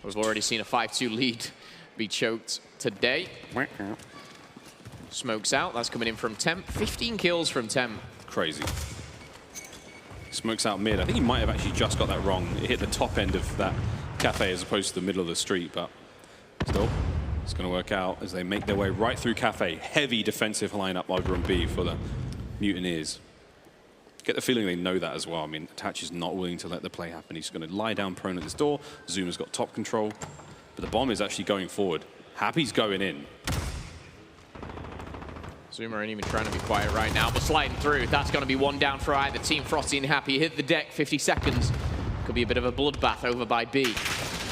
We've already seen a 5-2 lead be choked today. Smokes out. That's coming in from Temp. 15 kills from Temp. Crazy. Smokes out mid. I think he might have actually just got that wrong. It hit the top end of that cafe as opposed to the middle of the street, but still, it's going to work out as they make their way right through cafe. Heavy defensive lineup over on B for the Mutineers. Get the feeling they know that as well. I mean, Attach is not willing to let the play happen. He's going to lie down prone at this door. Zuma's got top control, but the bomb is actually going forward. Happy's going in. Zuma ain't even trying to be quiet right now, but sliding through. That's going to be 1 down for either team. Frosty and Happy hit the deck, 50 seconds. Could be a bit of a bloodbath over by B.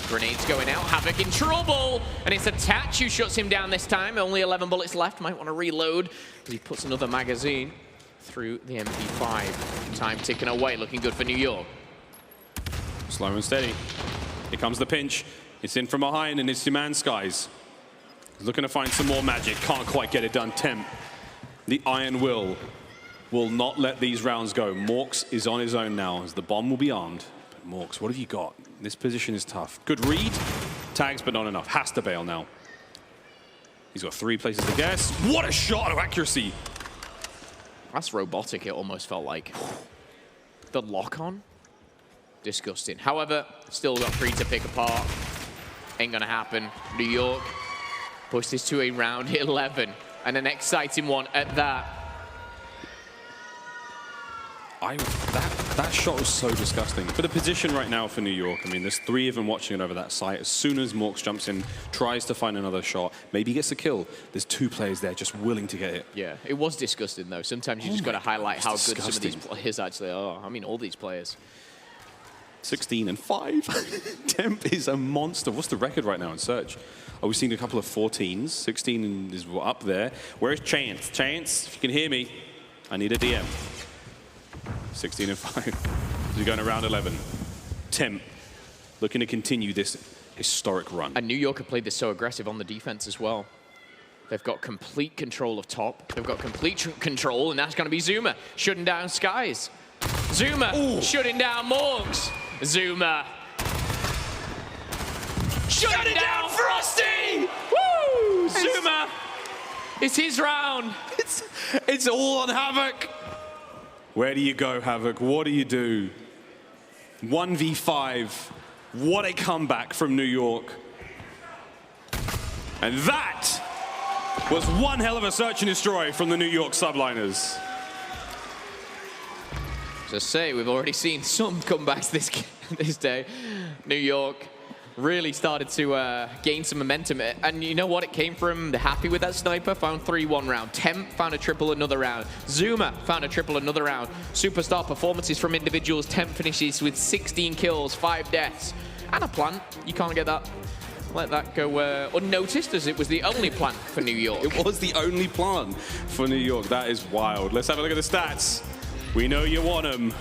Grenades going out, Havoc in trouble, and it's Attach who shuts him down this time. Only 11 bullets left, might want to reload, as he puts another magazine through the MP5. Time ticking away, looking good for New York. Slow and steady. Here comes the pinch. It's in from behind, and it's your man Skies. He's looking to find some more magic, can't quite get it done. Temp. The Iron Will not let these rounds go. Morks is on his own now, as the bomb will be armed. But Morks, what have you got? This position is tough. Good read. Tags, but not enough. Has to bail now. He's got 3 places to guess. What a shot of accuracy. That's robotic, it almost felt like. The lock-on? Disgusting. However, still got 3 to pick apart. Ain't gonna happen. New York pushed this to a round 11. And an exciting one at that. That shot was so disgusting. But the position right now for New York, I mean, there's 3 of them watching it over that site. As soon as Morks jumps in, tries to find another shot, maybe gets a kill, there's 2 players there just willing to get it. Yeah, it was disgusting, though. Sometimes you just got to highlight how good some of these players actually are. I mean, all these players. 16 and 5. Temp is a monster. What's the record right now in Search? Oh, we've seen a couple of 14s. 16 is up there. Where's Chance? Chance, if you can hear me, I need a DM. 16 and 5. We're going to round 11. Temp looking to continue this historic run. And New York have played this so aggressive on the defense as well. They've got complete control of top. They've got complete control, and that's going to be Zuma shutting down Skies. Zuma shutting down Morgs. Zuma shutting down Frosty! Woo! Zuma! It's his round. It's all on Havoc. Where do you go, Havoc? What do you do? 1v5. What a comeback from New York. And that was one hell of a search and destroy from the New York Subliners. As I say, we've already seen some comebacks this day. New York really started to gain some momentum. And you know what? It came from the happy with that sniper, found 3-1 round. Temp found a triple another round. Zuma found a triple another round. Superstar performances from individuals. Temp finishes with 16 kills, 5 deaths, and a plant. You can't get that. Let that go unnoticed, as it was the only plant for New York. It was the only plant for New York. That is wild. Let's have a look at the stats. We know you want them.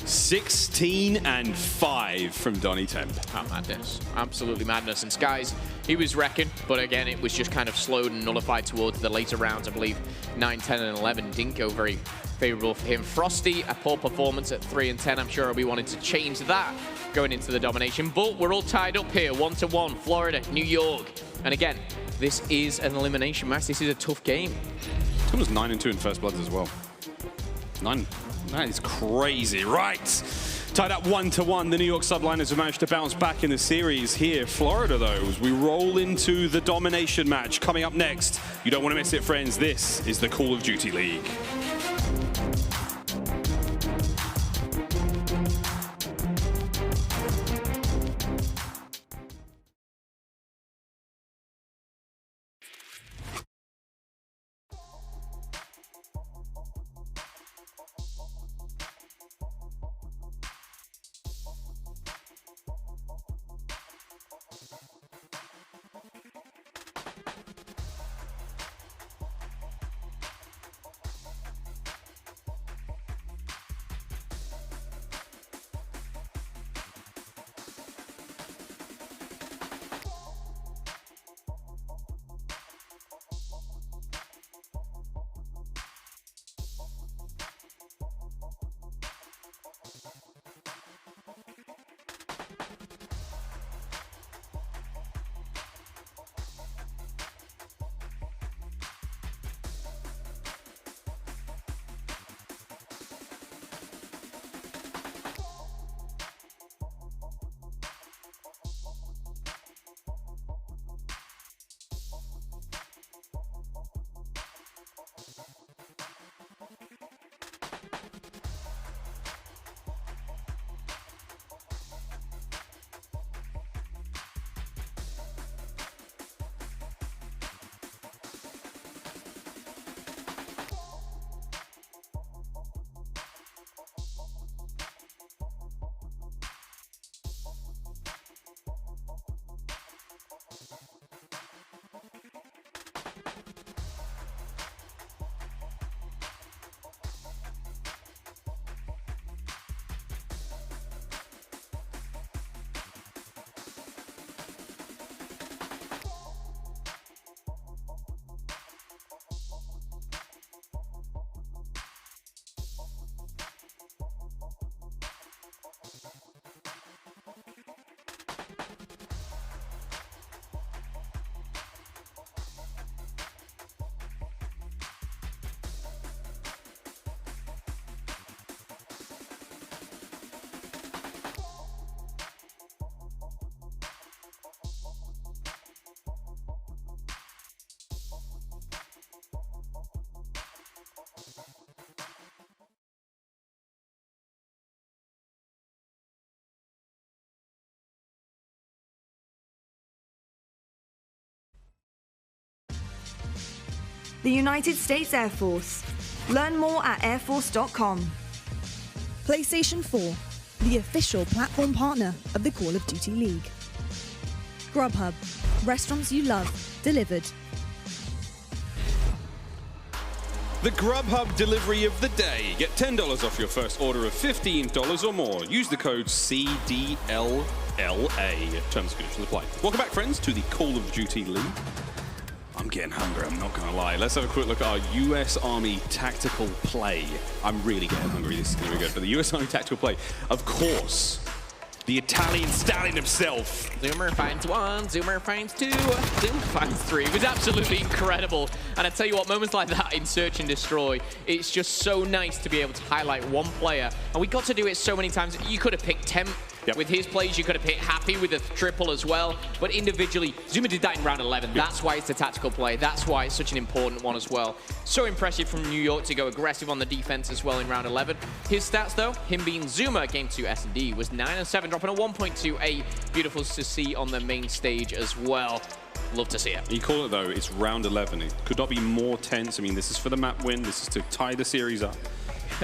16 and 5 from Donnie Temp. Oh, madness. Absolutely madness. And Skies, he was wrecking, but again, it was just kind of slowed and nullified towards the later rounds. I believe 9, 10, and 11 didn't go very favorable for him. Frosty, a poor performance at 3 and 10. I'm sure he'll be wanting to change that going into the domination. But we're all tied up here, 1-1, Florida, New York. And again, this is an elimination match. This is a tough game. Someone's 9 and 2 in First Bloods as well. 9. That is crazy. Right. Tied up 1-1. The New York Subliners have managed to bounce back in the series here. Florida, though, as we roll into the domination match coming up next. You don't want to miss it, friends. This is the Call of Duty League. the United States Air Force. Learn more at airforce.com. PlayStation 4, the official platform partner of the Call of Duty League. Grubhub, restaurants you love, delivered. The Grubhub delivery of the day. Get $10 off your first order of $15 or more. Use the code CDLLA. Terms and conditions apply. Welcome back, friends, to the Call of Duty League. I'm getting hungry, I'm not gonna lie. Let's have a quick look at our US Army tactical play. I'm really getting hungry, this is gonna be good. But the US Army tactical play, of course, the Italian stallion himself. Zoomer finds 1, Zoomer finds 2, Zoomer finds 3. It was absolutely incredible. And I tell you what, moments like that in Search and Destroy, it's just so nice to be able to highlight one player. And we got to do it so many times. You could have picked Temp. Yep. With his plays, you could have picked Happy with a triple as well. But individually, Zoomer did that in round 11. Yep. That's why it's a tactical play. That's why it's such an important one as well. So impressive from New York to go aggressive on the defense as well in round 11. His stats, though, him being Zoomer, game 2 S&D, was 9 and 7, dropping a 1.28. Beautiful to see on the main stage as well. Love to see it. You call it, though, it's round 11. It could not be more tense. I mean, this is for the map win. This is to tie the series up.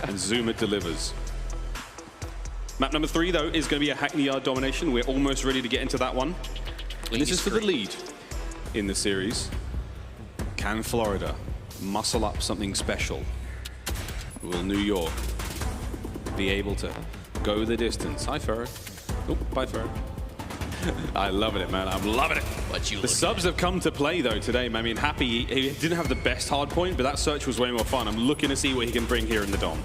And Zoomer delivers. Map number 3, though, is going to be a Hackney Yard domination. We're almost ready to get into that one. And this is for the lead in the series. Can Florida muscle up something special? Will New York be able to go the distance? Hi, Ferro. Oh, bye, Ferro. I'm loving it, man. I'm loving it. The subs have come to play, though, today. I mean, Happy, he didn't have the best hard point, but that search was way more fun. I'm looking to see what he can bring here in the dom.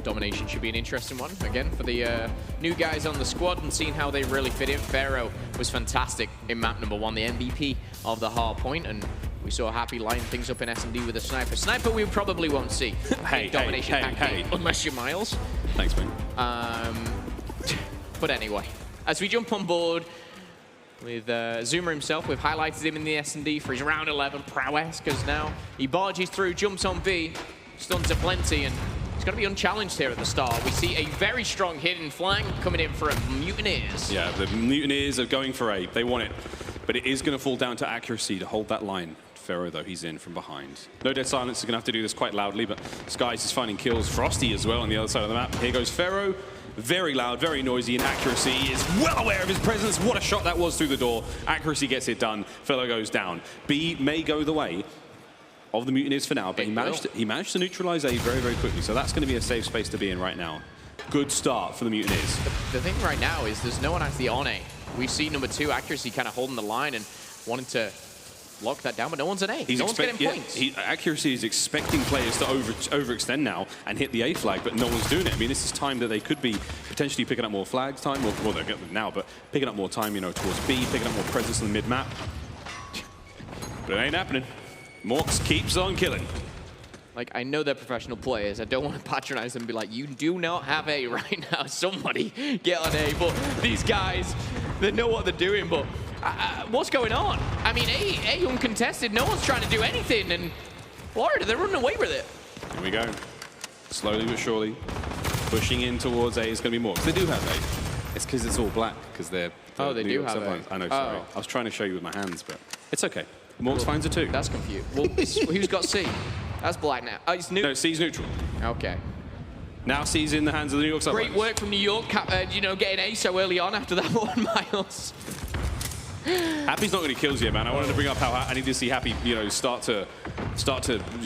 Domination should be an interesting one, again, for the new guys on the squad and seeing how they really fit in. Pharaoh was fantastic in map number 1, the MVP of the hard point, and we saw Happy line things up in S&D with a sniper. Sniper we probably won't see. Hey, Domination hey. unless you're Miles. Thanks, man. But anyway, as we jump on board with Zoomer himself, we've highlighted him in the S&D for his round 11 prowess, because now he barges through, jumps on B, stuns aplenty, and he's going to be unchallenged here at the start. We see a very strong hidden flank coming in for a Mutineers. Yeah, the Mutineers are going for A. They want it. But it is going to fall down to accuracy to hold that line. Pharaoh, though, he's in from behind. No Dead Silence is going to have to do this quite loudly, but Skies is finding kills. Frosty as well on the other side of the map. Here goes Pharaoh. Very loud, very noisy, and accuracy is well aware of his presence. What a shot that was through the door. Accuracy gets it done. Pharaoh goes down. B may go the way of the Mutineers for now, but he managed to neutralize A very, very quickly. So that's going to be a safe space to be in right now. Good start for the Mutineers. The thing right now is there's no one actually on A. We see number 2, accuracy, kind of holding the line and wanting to lock that down, but no one's an A. No one's getting points. Accuracy is expecting players to overextend now and hit the A flag, but no one's doing it. I mean, this is time that they could be potentially picking up more flags time. Well, they're getting them now, but picking up more time, you know, towards B, picking up more presence in the mid-map. But it ain't happening. Morks keeps on killing. Like, I know they're professional players. I don't want to patronize them and be like, you do not have A right now. Somebody get on A. But these guys, they know what they're doing, but what's going on? I mean, A uncontested. No one's trying to do anything, and Florida, they're running away with it. Here we go. Slowly but surely, pushing in towards A is going to be Morks. They do have A. It's because it's all black, because they're... Oh, they do have A. I know, sorry. I was trying to show you with my hands, but it's okay. Morks finds a 2. That's confused. Well, who's got C? That's black now. Oh, it's neutral. No, C's neutral. Okay. Now C's in the hands of the New York Subliners. Great work from New York, you know, getting A so early on after that 1 Miles. Happy's not going to kills yet, man. I wanted to bring up how I need to see Happy, you know, start to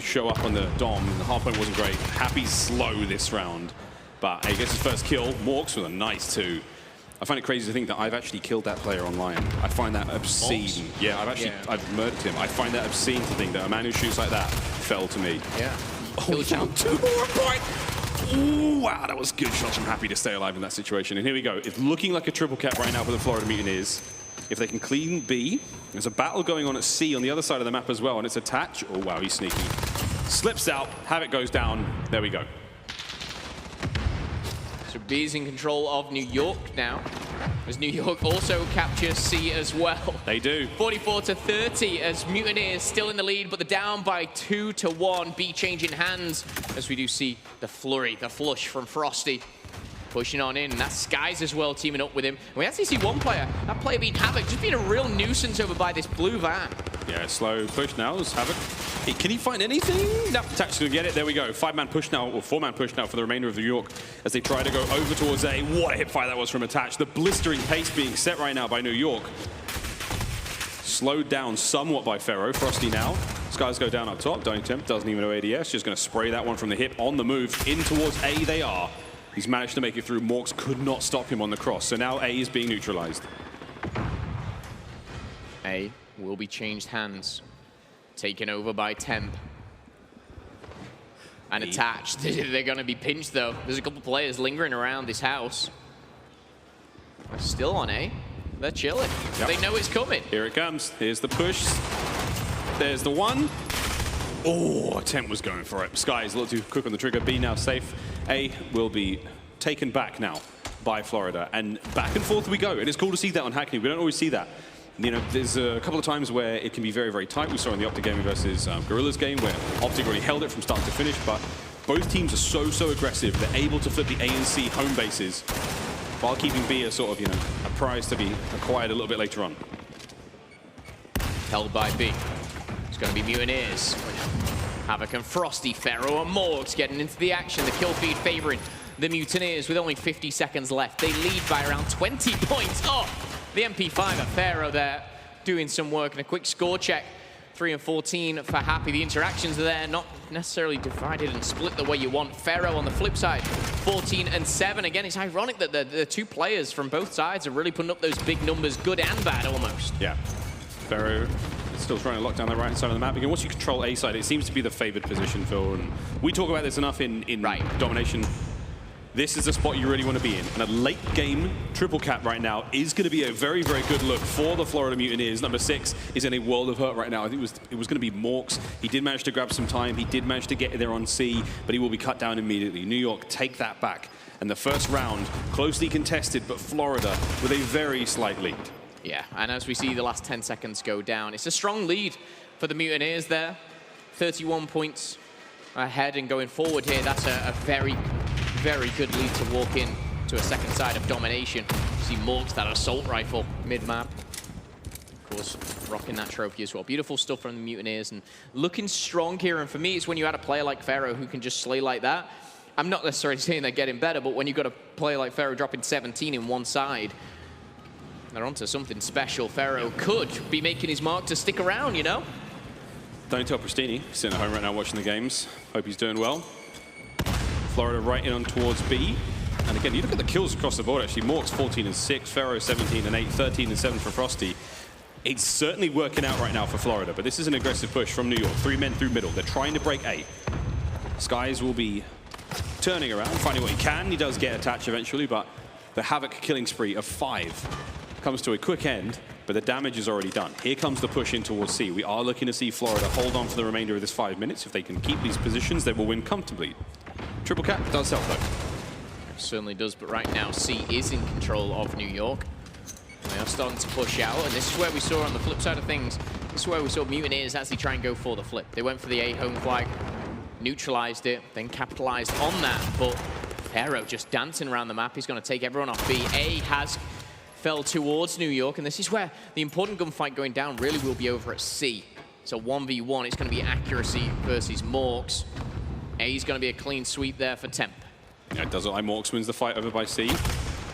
show up on the dom. The hardpoint wasn't great. Happy's slow this round, but he gets his first kill. Morks with a nice 2. I find it crazy to think that I've actually killed that player online. I find that obscene. Morks? Yeah, I've murdered him. I find that obscene to think that a man who shoots like that fell to me. Yeah. Oh, he found 2 more point. Ooh, wow, that was good shots. I'm happy to stay alive in that situation. And here we go. It's looking like a triple cap right now for the Florida Mutineers. If they can clean B, there's a battle going on at C on the other side of the map as well, and it's attached. Oh, wow, he's sneaky. Slips out, Havoc goes down. There we go. So B's in control of New York now, as New York also captures C as well. They do. 44-30 as Mutineers still in the lead, but they're down by 2-1. B changing hands as we do see the flurry, the flush from Frosty. Pushing on in, and that's Skies as well teaming up with him. And we actually see one player, that player being Havoc, just being a real nuisance over by this blue van. Yeah, slow push now is Havoc. Hey, can he find anything? No, Tac's gonna get it. There we go. 5-man push now, or 4-man push now for the remainder of New York as they try to go over towards A. What a hip fire that was from Attach. The blistering pace being set right now by New York. Slowed down somewhat by Pharaoh. Frosty now. Skies go down up top. Don't attempt, doesn't even know ADS. Just gonna spray that one from the hip on the move. In towards A they are. He's managed to make it through. Morks could not stop him on the cross. So now A is being neutralized. A will be changed hands. Taken over by Temp. And Attached. They're going to be pinched, though. There's a couple players lingering around this house. Still on A. They're chilling. Yep. They know it's coming. Here it comes. Here's the push. There's the one. Oh, Temp was going for it. Sky is a little too quick on the trigger. B now safe. A will be taken back now by Florida. And back and forth we go. It is cool to see that on Hackney. We don't always see that. You know, there's a couple of times where it can be very, very tight. We saw in the Optic game versus Guerrillas game where Optic already held it from start to finish, but both teams are so aggressive. They're able to flip the A and C home bases while keeping B as sort of, you know, a prize to be acquired a little bit later on. Held by B. It's going to be Mutineers. Havoc and Frosty, Pharaoh and Morgs getting into the action. The kill feed favoring the Mutineers with only 50 seconds left. They lead by around 20 points. Oh! The MP5 at Pharaoh there doing some work and a quick score check. 3 and 14 for Happy. The interactions are there, not necessarily divided and split the way you want. Pharaoh on the flip side, 14 and 7. Again, it's ironic that the two players from both sides are really putting up those big numbers, good and bad almost. Yeah. Pharaoh still trying to lock down the right side of the map. Again, once you control A side, it seems to be the favored position, Phil. And we talk about this enough in domination. This is the spot you really want to be in. And a late game triple cap right now is going to be a very, very good look for the Florida Mutineers. Number 6 is in a world of hurt right now. I think it was going to be Morks. He did manage to grab some time. He did manage to get there on C, but he will be cut down immediately. New York take that back. And the first round, closely contested, but Florida with a very slight lead. Yeah, and as we see the last 10 seconds go down, it's a strong lead for the Mutineers there. 31 points ahead and going forward here. That's a very good lead to walk in to a second side of domination. You see Morgs, that assault rifle mid-map. Of course, rocking that trophy as well. Beautiful stuff from the Mutineers and looking strong here. And for me, it's when you had a player like Pharaoh who can just slay like that. I'm not necessarily saying they're getting better, but when you've got a player like Pharaoh dropping 17 in one side, they're onto something special. Pharaoh could be making his mark to stick around, you know? Don't tell Pristini, sitting at home right now watching the games. Hope he's doing well. Florida right in on towards B. And again, you look at the kills across the board, actually. Morks 14 and 6, Pharaoh 17 and 8, 13 and 7 for Frosty. It's certainly working out right now for Florida, but this is an aggressive push from New York. 3 men through middle. They're trying to break A. Skies will be turning around, finding what he can. He does get attached eventually, but the Havoc killing spree of 5 comes to a quick end, but the damage is already done. Here comes the push in towards C. We are looking to see Florida hold on for the remainder of this 5 minutes. If they can keep these positions, they will win comfortably. Triple cap does help, though. It certainly does, but right now, C is in control of New York. They are starting to push out, and this is where we saw on the flip side of things, this is where we saw Mutineers actually try and go for the flip. They went for the A home flag, neutralized it, then capitalized on that, but Pharaoh just dancing around the map. He's going to take everyone off B. A has fell towards New York, and this is where the important gunfight going down really will be over at C. So 1v1, it's going to be accuracy versus Morks. A is going to be a clean sweep there for Temp. Yeah, it does look like Morks wins the fight over by C.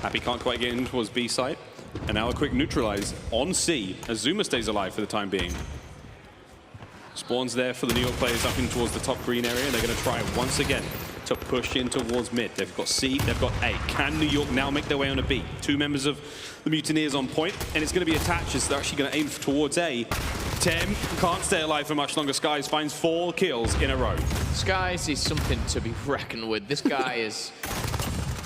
Happy can't quite get in towards B side. And now a quick neutralize on C as Zuma stays alive for the time being. Spawns there for the New York players up in towards the top green area. They're going to try once again to push in towards mid. They've got C, they've got A. Can New York now make their way on a B? 2 members of the Mutineers on point, and it's going to be attached as they're actually going to aim towards A. Tem can't stay alive for much longer. Skies finds 4 kills in a row. Skies is something to be reckoned with. This guy is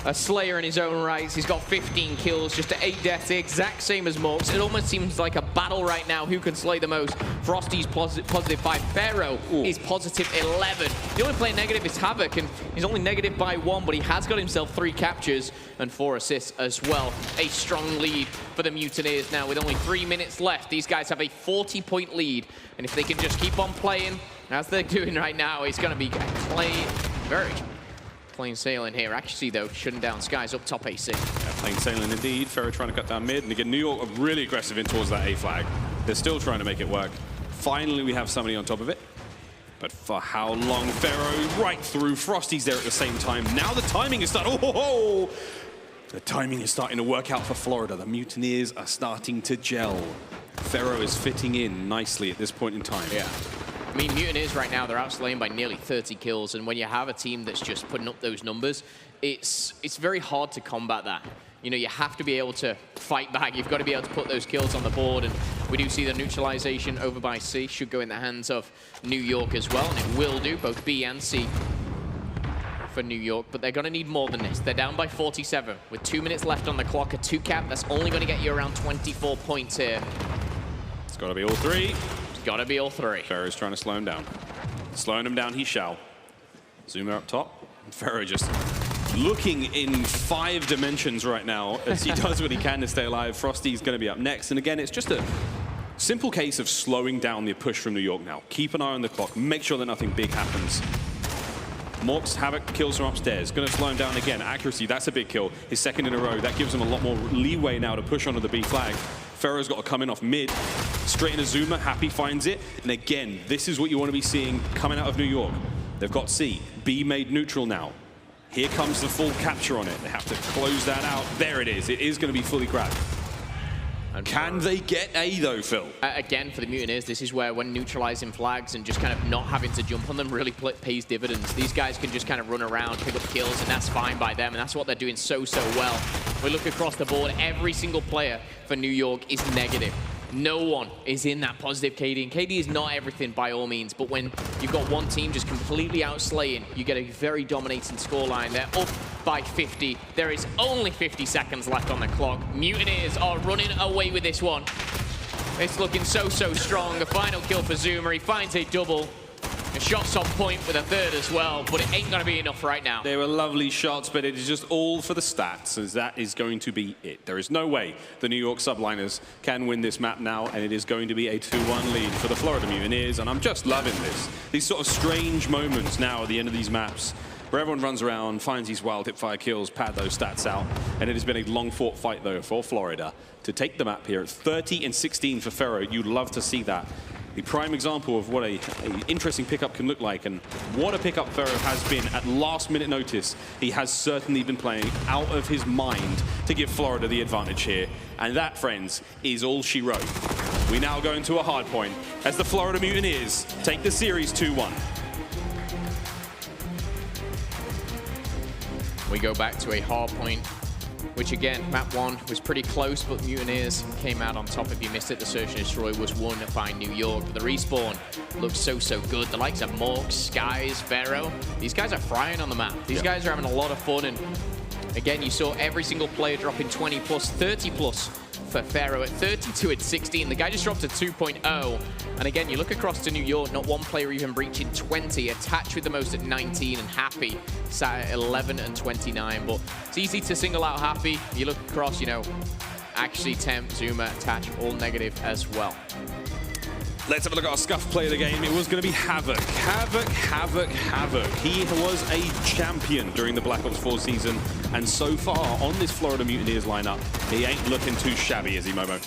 a slayer in his own rights. He's got 15 kills, just 8 deaths, the exact same as Morks. It almost seems like a battle right now, who can slay the most. Frosty's positive 5. Pharaoh is positive 11. The only player negative is Havoc, and he's only negative by 1, but he has got himself 3 captures and 4 assists as well. A strong lead for the Mutineers now with only 3 minutes left. These guys have a 40-point lead, and if they can just keep on playing as they're doing right now, it's going to be very plain sailing here. Actually, though, shutting down Skies up top AC. Yeah, plain sailing indeed. Pharaoh trying to cut down mid. And again, New York are really aggressive in towards that A flag. They're still trying to make it work. Finally, we have somebody on top of it. But for how long? Pharaoh right through. Frosty's there at the same time. Now the timing is starting. Oh! The timing is starting to work out for Florida. The Mutineers are starting to gel. Pharaoh is fitting in nicely at this point in time. Yeah. I mean, Mutineers right now, they're outslaying by nearly 30 kills. And when you have a team that's just putting up those numbers, it's very hard to combat that. You know, you have to be able to fight back. You've got to be able to put those kills on the board. And we do see the neutralization over by C should go in the hands of New York as well. And it will do, both B and C for New York. But they're going to need more than this. They're down by 47 with 2 minutes left on the clock. A 2-cap, that's only going to get you around 24 points here. It's got to be all three. It's got to be all three. Pharaoh's trying to slow him down. Slowing him down, he shall. Zoomer up top. Pharaoh just looking in 5 dimensions right now as he does what he can to stay alive. Frosty's going to be up next. And again, it's just a simple case of slowing down the push from New York now. Keep an eye on the clock. Make sure that nothing big happens. Morks, Havoc kills from upstairs. Going to slow him down again. Accuracy, that's a big kill. His second in a row. That gives him a lot more leeway now to push onto the B flag. Pharaoh's got to come in off mid. Straight into Zoomer. Happy finds it. And again, this is what you want to be seeing coming out of New York. They've got C. B made neutral now. Here comes the full capture on it. They have to close that out. There it is. It is going to be fully grabbed. And can they get A, though, Phil? Again, for the Mutineers, this is where when neutralizing flags and just kind of not having to jump on them really pays dividends. These guys can just kind of run around, pick up kills, and that's fine by them, and that's what they're doing so well. We look across the board, every single player for New York is negative. No one is in that positive KD, and KD is not everything by all means, but when you've got one team just completely outslaying, you get a very dominating scoreline. They're up by 50. There is only 50 seconds left on the clock. Mutineers are running away with this one. It's looking so strong. The final kill for Zoomer. He finds a double. The shot's on point with a third as well, but it ain't going to be enough right now. They were lovely shots, but it is just all for the stats, as that is going to be it. There is no way the New York Subliners can win this map now, and it is going to be a 2-1 lead for the Florida Mutineers, and I'm just loving this. These sort of strange moments now at the end of these maps, where everyone runs around, finds these wild hipfire kills, pad those stats out, and it has been a long-fought fight, though, for Florida to take the map here at 30-16 for Pharaoh. You'd love to see that. The prime example of what a interesting pickup can look like, and what a pickup Pharaoh has been at last-minute notice. He has certainly been playing out of his mind to give Florida the advantage here. And that, friends, is all she wrote. We now go into a hard point as the Florida Mutineers take the series 2-1. We go back to a hard point, which again, map 1 was pretty close, but Mutineers came out on top. If you missed it, the Search and Destroy was won by New York. But the respawn looks so good. The likes of Morks, Skies, Pharaoh, these guys are frying on the map. These guys are having a lot of fun, and again, you saw every single player dropping 20 plus, 30 plus for Pharaoh at 32 at 16. The guy just dropped a 2.0. And again, you look across to New York, not one player even breaching 20. Attached with the most at 19, and Happy sat at 11 and 29. But it's easy to single out Happy. You look across, you know, actually Temp, Zoomer, Attach, all negative as well. Let's have a look at our scuff play of the game. It was going to be Havoc. Havoc. He was a champion during the Black Ops 4 season, and so far on this Florida Mutineers lineup, he ain't looking too shabby, is he, Momo?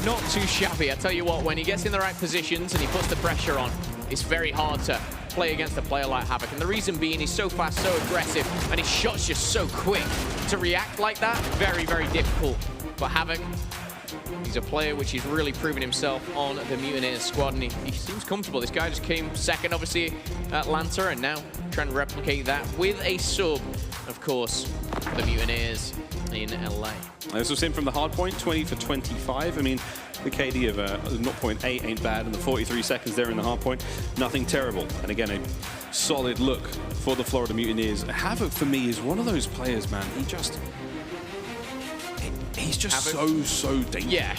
Not too shabby. I tell you what, when he gets in the right positions and he puts the pressure on, it's very hard to play against a player like Havoc. And the reason being, he's so fast, so aggressive, and his shot's just so quick. To react like that, very difficult. But Havoc, he's a player which he's really proven himself on the Mutineers squad, and he seems comfortable. This guy just came second, obviously, at Atlanta, and now trying to replicate that with a sub, of course, for the Mutineers in LA. This was him from the hard point, 20 for 25. I mean, the KD of 0.8 ain't bad, and the 43 seconds there in the hard point, nothing terrible. And again, a solid look for the Florida Mutineers. Havoc, for me, is one of those players, man. He's just so dangerous. Yeah,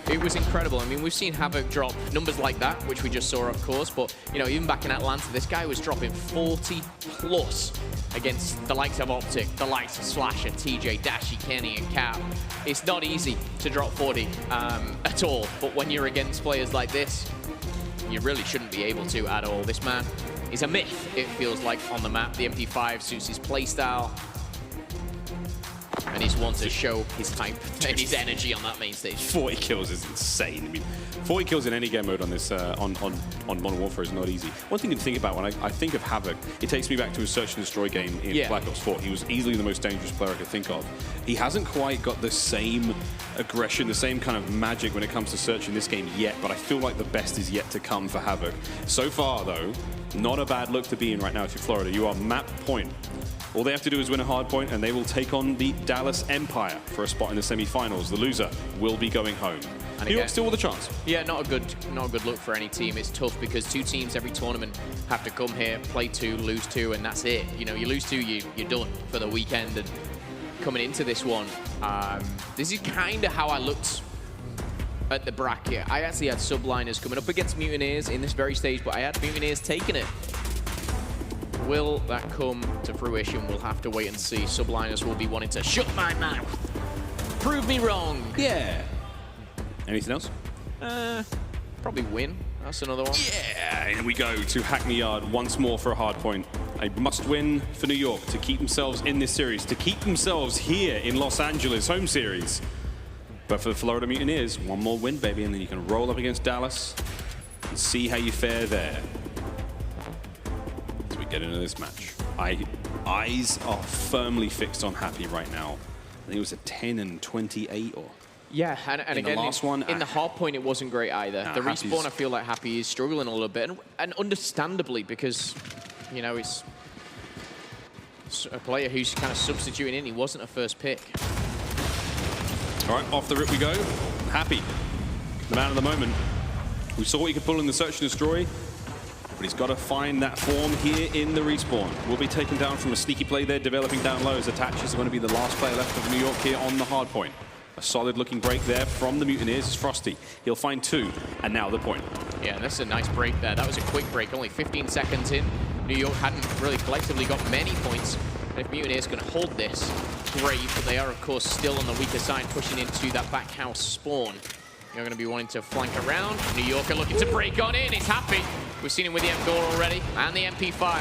it was incredible. I mean, we've seen Havoc drop numbers like that, which we just saw, of course, but, you know, even back in Atlanta, this guy was dropping 40 plus against the likes of Optic, the likes of Slasher, TJ, Dashy, Kenny, and Cap. It's not easy to drop 40 at all, but when you're against players like this, you really shouldn't be able to at all. This man is a myth, it feels like, on the map. The MP5 suits his playstyle. And he's one to show his hype and his energy on that main stage. 40 kills is insane. I mean, 40 kills in any game mode on this on Modern Warfare is not easy. One thing to think about when I think of Havoc, it takes me back to his Search and Destroy game in Black Ops 4. He was easily the most dangerous player I could think of. He hasn't quite got the same aggression, the same kind of magic when it comes to Search in this game yet, but I feel like the best is yet to come for Havoc. So far, though, not a bad look to be in right now if you're Florida. You are map point. All they have to do is win a hard point, and they will take on the Dallas Empire for a spot in the semi-finals. The loser will be going home. And New York still with a chance. Yeah, not a good look for any team. It's tough because 2 teams every tournament have to come here, play 2, lose 2, and that's it. You know, you lose 2, you're done for the weekend. And coming into this one, this is kind of how I looked at the bracket. I actually had Subliners coming up against Mutineers in this very stage, but I had Mutineers taking it. Will that come to fruition? We'll have to wait and see. Subliners will be wanting to shut my mouth. Prove me wrong. Yeah. Anything else? Probably win. That's another one. Yeah, here we go to Hackney Yard once more for a hard point. A must-win for New York to keep themselves in this series, to keep themselves here in Los Angeles, home series. But for the Florida Mutineers, one more win, baby, and then you can roll up against Dallas and see how you fare there. As we get into this match, eyes are firmly fixed on Happy right now. I think it was a 10 and 28 or... Yeah, and again, the last one, in the hard point, it wasn't great either. The Happy's... respawn, I feel like Happy is struggling a little bit, and understandably, because, you know, it's a player who's kind of substituting in. He wasn't a first pick. All right, off the rip we go. Happy, the man of the moment. We saw what he could pull in the Search and Destroy, but he's got to find that form here in the respawn. Will be taken down from a sneaky play there, developing down low as Attaches are going to be the last player left of New York here on the hard point. A solid looking break there from the Mutineers is Frosty. He'll find 2, and now the point. Yeah, and that's a nice break there. That was a quick break, only 15 seconds in. New York hadn't really collectively got many points. And if Mutineers can hold this, great, but they are, of course, still on the weaker side, pushing into that back house spawn. You're going to be wanting to flank around. New York are looking to break on in. It's Happy. We've seen him with the M4 already, and the MP5.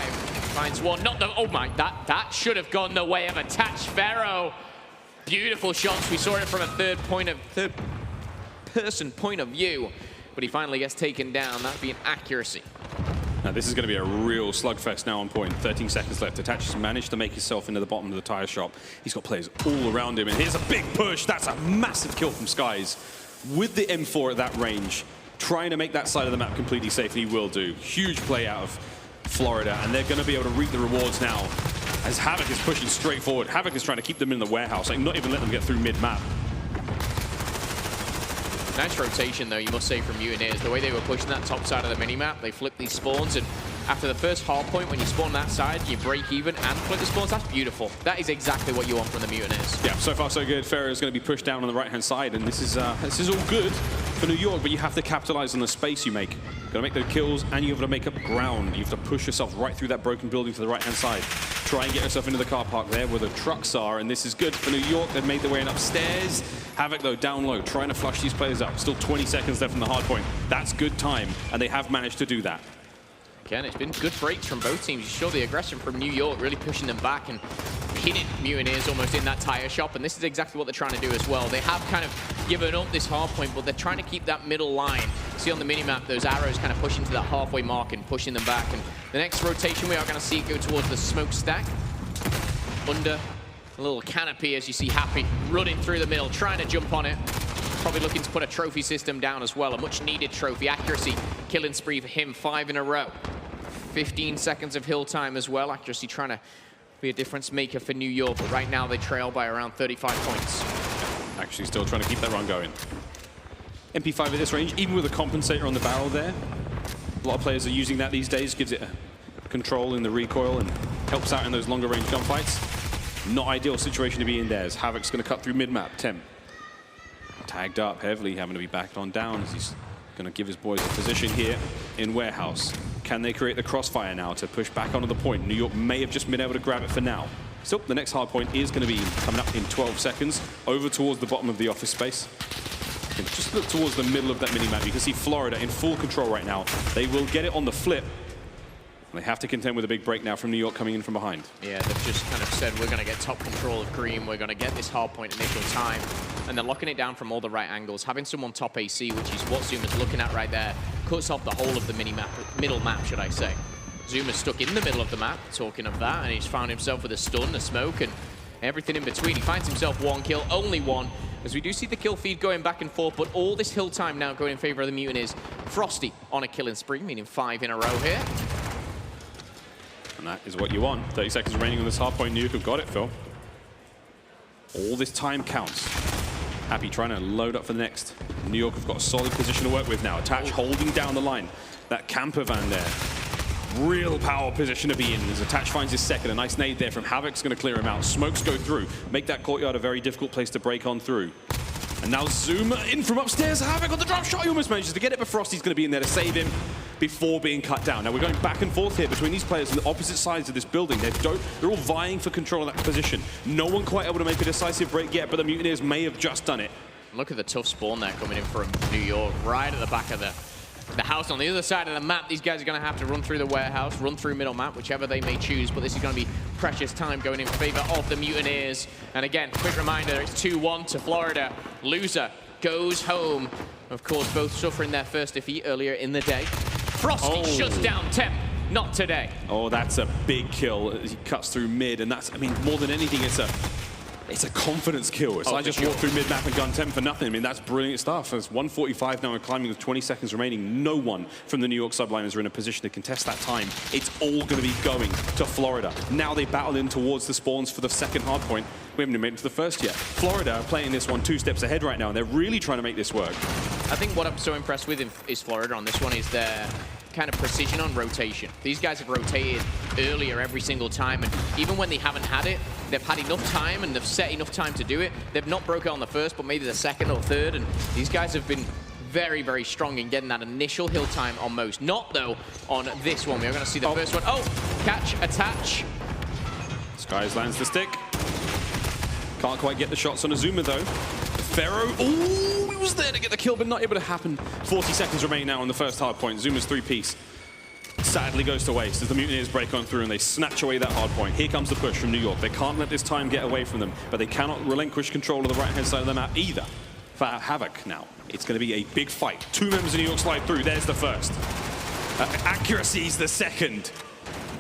Finds one, not the, oh my, that should have gone the way of Attach Pharaoh. Beautiful shots. We saw it from a third person point of view, but he finally gets taken down. That'd be an accuracy. Now this is going to be a real slugfest now on point. 13 seconds left. Attaches managed to make himself into the bottom of the tire shop. He's got players all around him, and here's a big push. That's a massive kill from Skies. With the M4 at that range, trying to make that side of the map completely safe, and he will do. Huge play out of Florida, and they're going to be able to reap the rewards now as Havoc is pushing straight forward. Havoc is trying to keep them in the warehouse, like not even let them get through mid-map. Nice rotation, though, you must say, from Mutineers. The way they were pushing that top side of the minimap, they flipped these spawns, and after the first hard point, when you spawn that side, you break even and flip the spawns. That's beautiful. That is exactly what you want from the Mutineers. Yeah, so far so good. Pharaoh is going to be pushed down on the right-hand side, and this is all good for New York, but you have to capitalize on the space you make. You've got to make those kills, and you have to make up ground. You have to push yourself right through that broken building to the right-hand side. Try and get yourself into the car park there where the trucks are, and this is good for New York. They've made their way in upstairs. Havoc, though, down low, trying to flush these players up. Still 20 seconds left from the hard point. That's good time, and they have managed to do that. Again, it's been good breaks from both teams. You saw the aggression from New York really pushing them back and hitting Mutineers almost in that tire shop, and this is exactly what they're trying to do as well. They have kind of given up this hard point, but they're trying to keep that middle line. See on the minimap, those arrows kind of pushing to that halfway mark and pushing them back. And the next rotation, we are going to see it go towards the smokestack. Under a little canopy, as you see Happy running through the middle, trying to jump on it. Probably looking to put a trophy system down as well, a much needed trophy. Accuracy, killing spree for him, 5 in a row. 15 seconds of hill time as well. Accuracy trying to be a difference maker for New York, but right now they trail by around 35 points. Actually still trying to keep that run going. MP5 at this range, even with a compensator on the barrel there. A lot of players are using that these days, gives it a control in the recoil and helps out in those longer range gunfights. Not ideal situation to be in there as Havoc's going to cut through mid-map. Tim tagged up heavily, having to be backed on down as he's going to give his boys a position here in warehouse. Can they create the crossfire now to push back onto the point? New York may have just been able to grab it for now. Still, the next hard point is going to be coming up in 12 seconds, over towards the bottom of the office space. And just look towards the middle of that minimap. You can see Florida in full control right now. They will get it on the flip. They have to contend with a big break now from New York coming in from behind. Yeah, they've just kind of said, we're going to get top control of green, we're going to get this hard point initial time, and they're locking it down from all the right angles. Having someone top AC, which is what Zuma's looking at right there, cuts off the whole of the middle map, should I say. Zuma's stuck in the middle of the map, talking of that, and he's found himself with a stun, a smoke, and everything in between. He finds himself one kill, only one, as we do see the kill feed going back and forth, but all this hill time now going in favor of the Mutineers. Frosty on a killing spree, meaning 5 in a row here. And that is what you want. 30 seconds remaining on this hardpoint. Nuke have got it, Phil. All this time counts. Happy trying to load up for the next. New York have got a solid position to work with now. Attach holding down the line. That camper van there. Real power position to be in as Attach finds his second. A nice nade there from Havoc's going to clear him out. Smokes go through. Make that courtyard a very difficult place to break on through. And now Zuma in from upstairs. Havoc on the drop shot. He almost manages to get it, but Frosty's going to be in there to save him before being cut down. Now we're going back and forth here between these players on the opposite sides of this building. They're all vying for control of that position. No one quite able to make a decisive break yet, but the Mutineers may have just done it. Look at the tough spawn there coming in from New York, right at the back of the house on the other side of the map. These guys are going to have to run through the warehouse, run through middle map, whichever they may choose, but this is going to be precious time going in favor of the Mutineers. And again, quick reminder, it's 2-1 to Florida. Loser goes home. Of course, both suffering their first defeat earlier in the day. Frosty shuts down Temp. Not today. Oh, that's a big kill as he cuts through mid, and that's, I mean, more than anything, it's a confidence kill. It's like just walk through mid-map and gun Temp for nothing. I mean, that's brilliant stuff. It's 145 now and climbing with 20 seconds remaining. No one from the New York Subliners are in a position to contest that time. It's all going to be going to Florida. Now they battle in towards the spawns for the second hard point. We haven't even made it to the first yet. Florida are playing this one 2 steps ahead right now, and they're really trying to make this work. I think what I'm so impressed with is Florida on this one is their kind of precision on rotation. These guys have rotated earlier every single time, and even when they haven't had it, they've had enough time and they've set enough time to do it. They've not broken on the first, but maybe the second or third, and these guys have been very, very strong in getting that initial hill time on most. Not, though, on this one. We're going to see the first one. Oh, catch, attach. Skies lands the stick. Can't quite get the shots on Azuma, though. Pharaoh, he was there to get the kill, but not able to happen. 40 seconds remain now on the first hard point. Zuma's 3-piece sadly goes to waste as the Mutineers break on through and they snatch away that hard point. Here comes the push from New York. They can't let this time get away from them, but they cannot relinquish control of the right-hand side of the map either. For Havoc now, it's going to be a big fight. 2 members of New York slide through. There's the first. Accuracy's the second.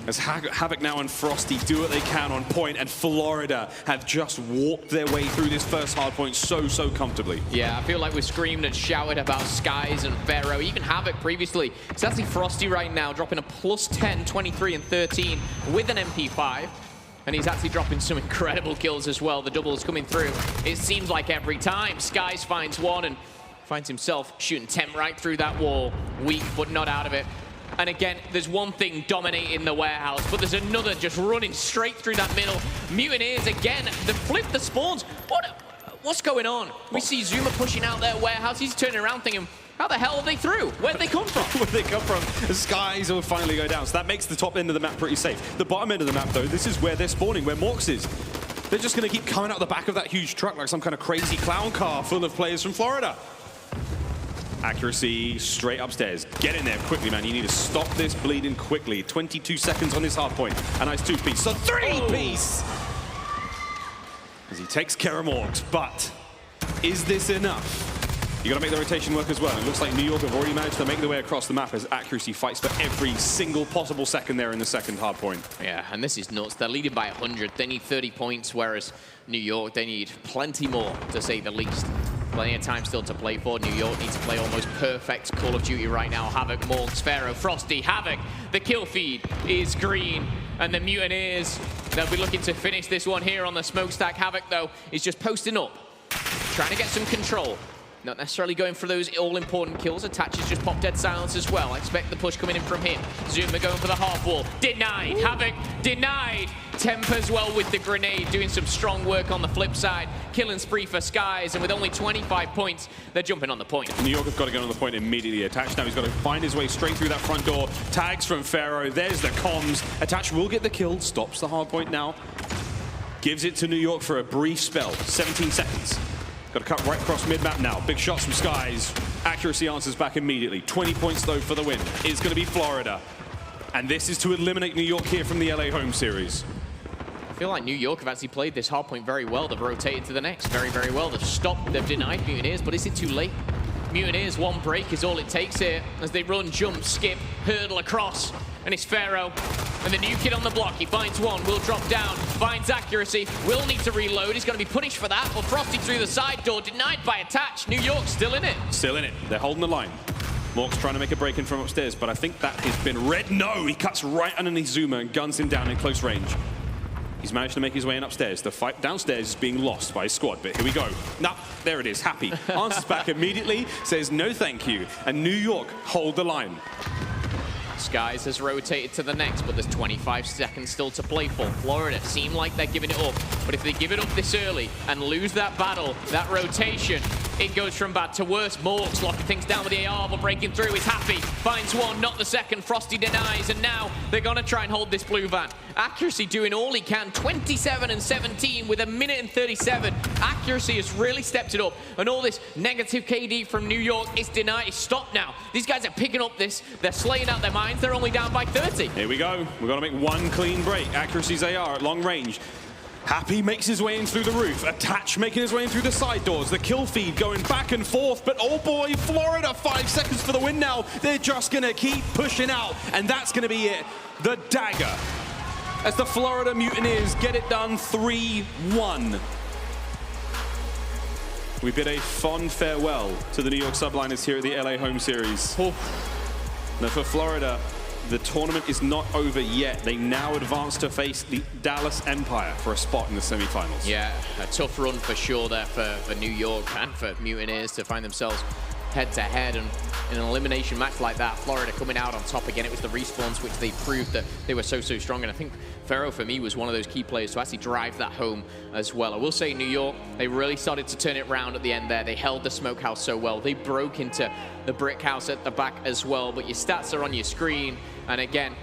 As Havoc now and Frosty do what they can on point, and Florida have just walked their way through this first hard point so comfortably. Yeah, I feel like we've screamed and shouted about Skies and Pharaoh, even Havoc previously. It's actually Frosty right now, dropping a +10, 23, and 13 with an MP5. And he's actually dropping some incredible kills as well. The doubles coming through. It seems like every time. Skies finds one and finds himself shooting Temp right through that wall. Weak, but not out of it. And again, there's one thing dominating the warehouse, but there's another just running straight through that middle. Mutineers again, they flip the spawns. What's going on? We see Zuma pushing out their warehouse. He's turning around thinking, how the hell are they through? Where'd they come from? Where'd they come from? The Skies will finally go down. So that makes the top end of the map pretty safe. The bottom end of the map, though, this is where they're spawning, where Morks is. They're just going to keep coming out the back of that huge truck like some kind of crazy clown car full of players from Florida. Accuracy straight upstairs. Get in there quickly, man. You need to stop this bleeding quickly. 22 seconds on this hard point. A nice 2-piece. So 3-piece! As he takes care of Morks, but is this enough? You got to make the rotation work as well. It looks like New York have already managed to make their way across the map as Accuracy fights for every single possible second there in the second hard point. Yeah, and this is nuts. They're leading by 100. They need 30 points, whereas New York, they need plenty more, to say the least. Plenty of time still to play for. New York needs to play almost perfect Call of Duty right now. Havoc, Morks, Pharaoh, Frosty, Havoc. The kill feed is green. And the Mutineers, they'll be looking to finish this one here on the smokestack. Havoc, though, is just posting up, trying to get some control. Not necessarily going for those all-important kills. Attaches just pop dead silence as well. I expect the push coming in from him. Zuma going for the half wall. Denied. Havoc denied. Temp as well with the grenade, doing some strong work on the flip side. Killing spree for Skies, and with only 25 points, they're jumping on the point. New York have got to get on the point immediately. Attach now, he's got to find his way straight through that front door. Tags from Pharaoh. There's the comms. Attach will get the kill. Stops the hard point now. Gives it to New York for a brief spell. 17 seconds. Got to cut right across mid-map now. Big shots from Skies. Accuracy answers back immediately. 20 points, though, for the win. It's going to be Florida. And this is to eliminate New York here from the LA home series. I feel like New York have actually played this hardpoint very well. They've rotated to the next very, very well. They've stopped, they've denied Mutineers, but is it too late? Mutineers, one break is all it takes here as they run, jump, skip, hurdle across. And it's Pharaoh. And the new kid on the block, he finds one, will drop down, finds accuracy, will need to reload. He's going to be punished for that. Well, Frosty through the side door, denied by attach. New York still in it. Still in it. They're holding the line. Mork's trying to make a break in from upstairs, but I think that has been read. No, he cuts right underneath Zuma and guns him down in close range. He's managed to make his way in upstairs. The fight downstairs is being lost by his squad, but here we go. Nah, there it is, Happy. Answers back immediately, says no thank you, and New York hold the line. Skies has rotated to the next, but there's 25 seconds still to play for. Florida seem like they're giving it up, but if they give it up this early and lose that battle, that rotation, it goes from bad to worse. Morks locking things down with the AR, but breaking through is Happy. Finds one, not the second. Frosty denies, and now they're going to try and hold this blue van. Accuracy doing all he can. 27 and 17 with 1:37. Accuracy has really stepped it up, and all this negative KD from New York is denied. It's stopped now. These guys are picking up this. They're slaying out their minds. They're only down by 30. Here we go. We're going to make one clean break. Accuracy's AR at long range. Happy makes his way in through the roof. Attach making his way in through the side doors. The kill feed going back and forth. But oh boy, Florida, 5 seconds for the win now. They're just going to keep pushing out. And that's going to be it. The dagger. As the Florida Mutineers get it done 3-1. We bid a fond farewell to the New York Subliners here at the LA home series. Oh. Now for Florida, the tournament is not over yet. They now advance to face the Dallas Empire for a spot in the semifinals. Yeah, a tough run for sure there for New York and for Mutineers to find themselves head-to-head, and in an elimination match like that, Florida coming out on top again. It was the respawns which they proved that they were so strong, and I think Pharaoh for me was one of those key players to actually drive that home as well. I will say New York, they really started to turn it around at the end there. They held the smokehouse so well. They broke into the brick house at the back as well, but your stats are on your screen, and again,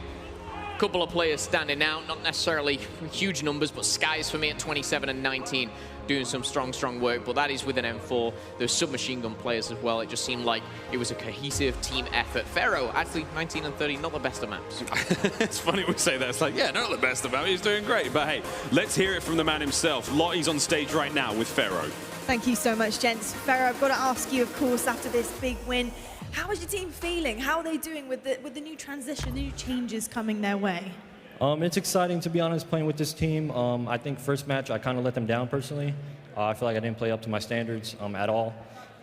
a couple of players standing out, not necessarily huge numbers, but Skies for me at 27 and 19, doing some strong work, but that is with an M4. There's submachine gun players as well. It just seemed like it was a cohesive team effort. Pharaoh, actually 19 and 30, not the best of maps. It's funny we say that. It's like, yeah, not the best of maps. He's doing great. But hey, let's hear it from the man himself. Lottie's on stage right now with Pharaoh. Thank you so much, gents. Pharaoh, I've got to ask you, of course, after this big win, how is your team feeling? How are they doing with the new transition, the new changes coming their way? It's exciting, to be honest, playing with this team. I think first match, I kind of let them down personally. I feel like I didn't play up to my standards at all.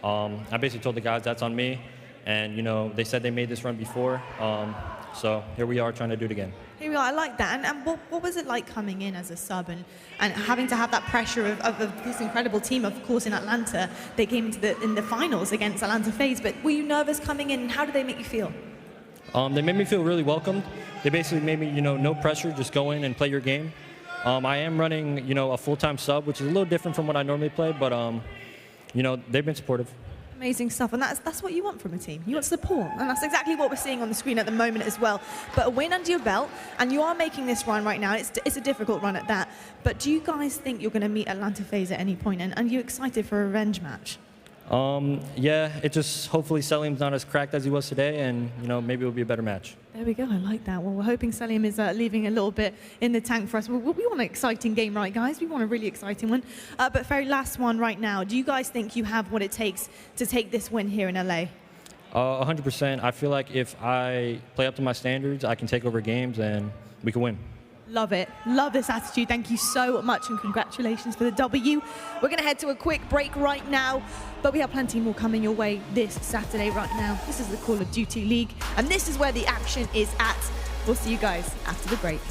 I basically told the guys that's on me. And, you know, they said they made this run before. So here we are trying to do it again. Here we are. I like that. And what was it like coming in as a sub and having to have that pressure of this incredible team, of course, in Atlanta? They came into in the finals against Atlanta FaZe. But were you nervous coming in? How did they make you feel? They made me feel really welcomed. They basically made me, you know, no pressure, just go in and play your game. I am running, you know, a full-time sub, which is a little different from what I normally play, but, you know, they've been supportive. Amazing stuff, and that's what you want from a team. You want support, and that's exactly what we're seeing on the screen at the moment as well. But a win under your belt, and you are making this run right now. It's a difficult run at that. But do you guys think you're going to meet Atlanta FaZe at any point, and are you excited for a revenge match? Yeah, it just, hopefully Selim's not as cracked as he was today, and, you know, maybe it'll be a better match. There we go, I like that. Well, we're hoping Selim is leaving a little bit in the tank for us. We want an exciting game, right, guys? We want a really exciting one. But very last one right now, do you guys think you have what it takes to take this win here in LA? 100%. I feel like if I play up to my standards, I can take over games and we can win. Love it. Love this attitude. Thank you so much, and congratulations for the W. We're going to head to a quick break right now, but we have plenty more coming your way this Saturday right now. This is the Call of Duty League, and this is where the action is at. We'll see you guys after the break.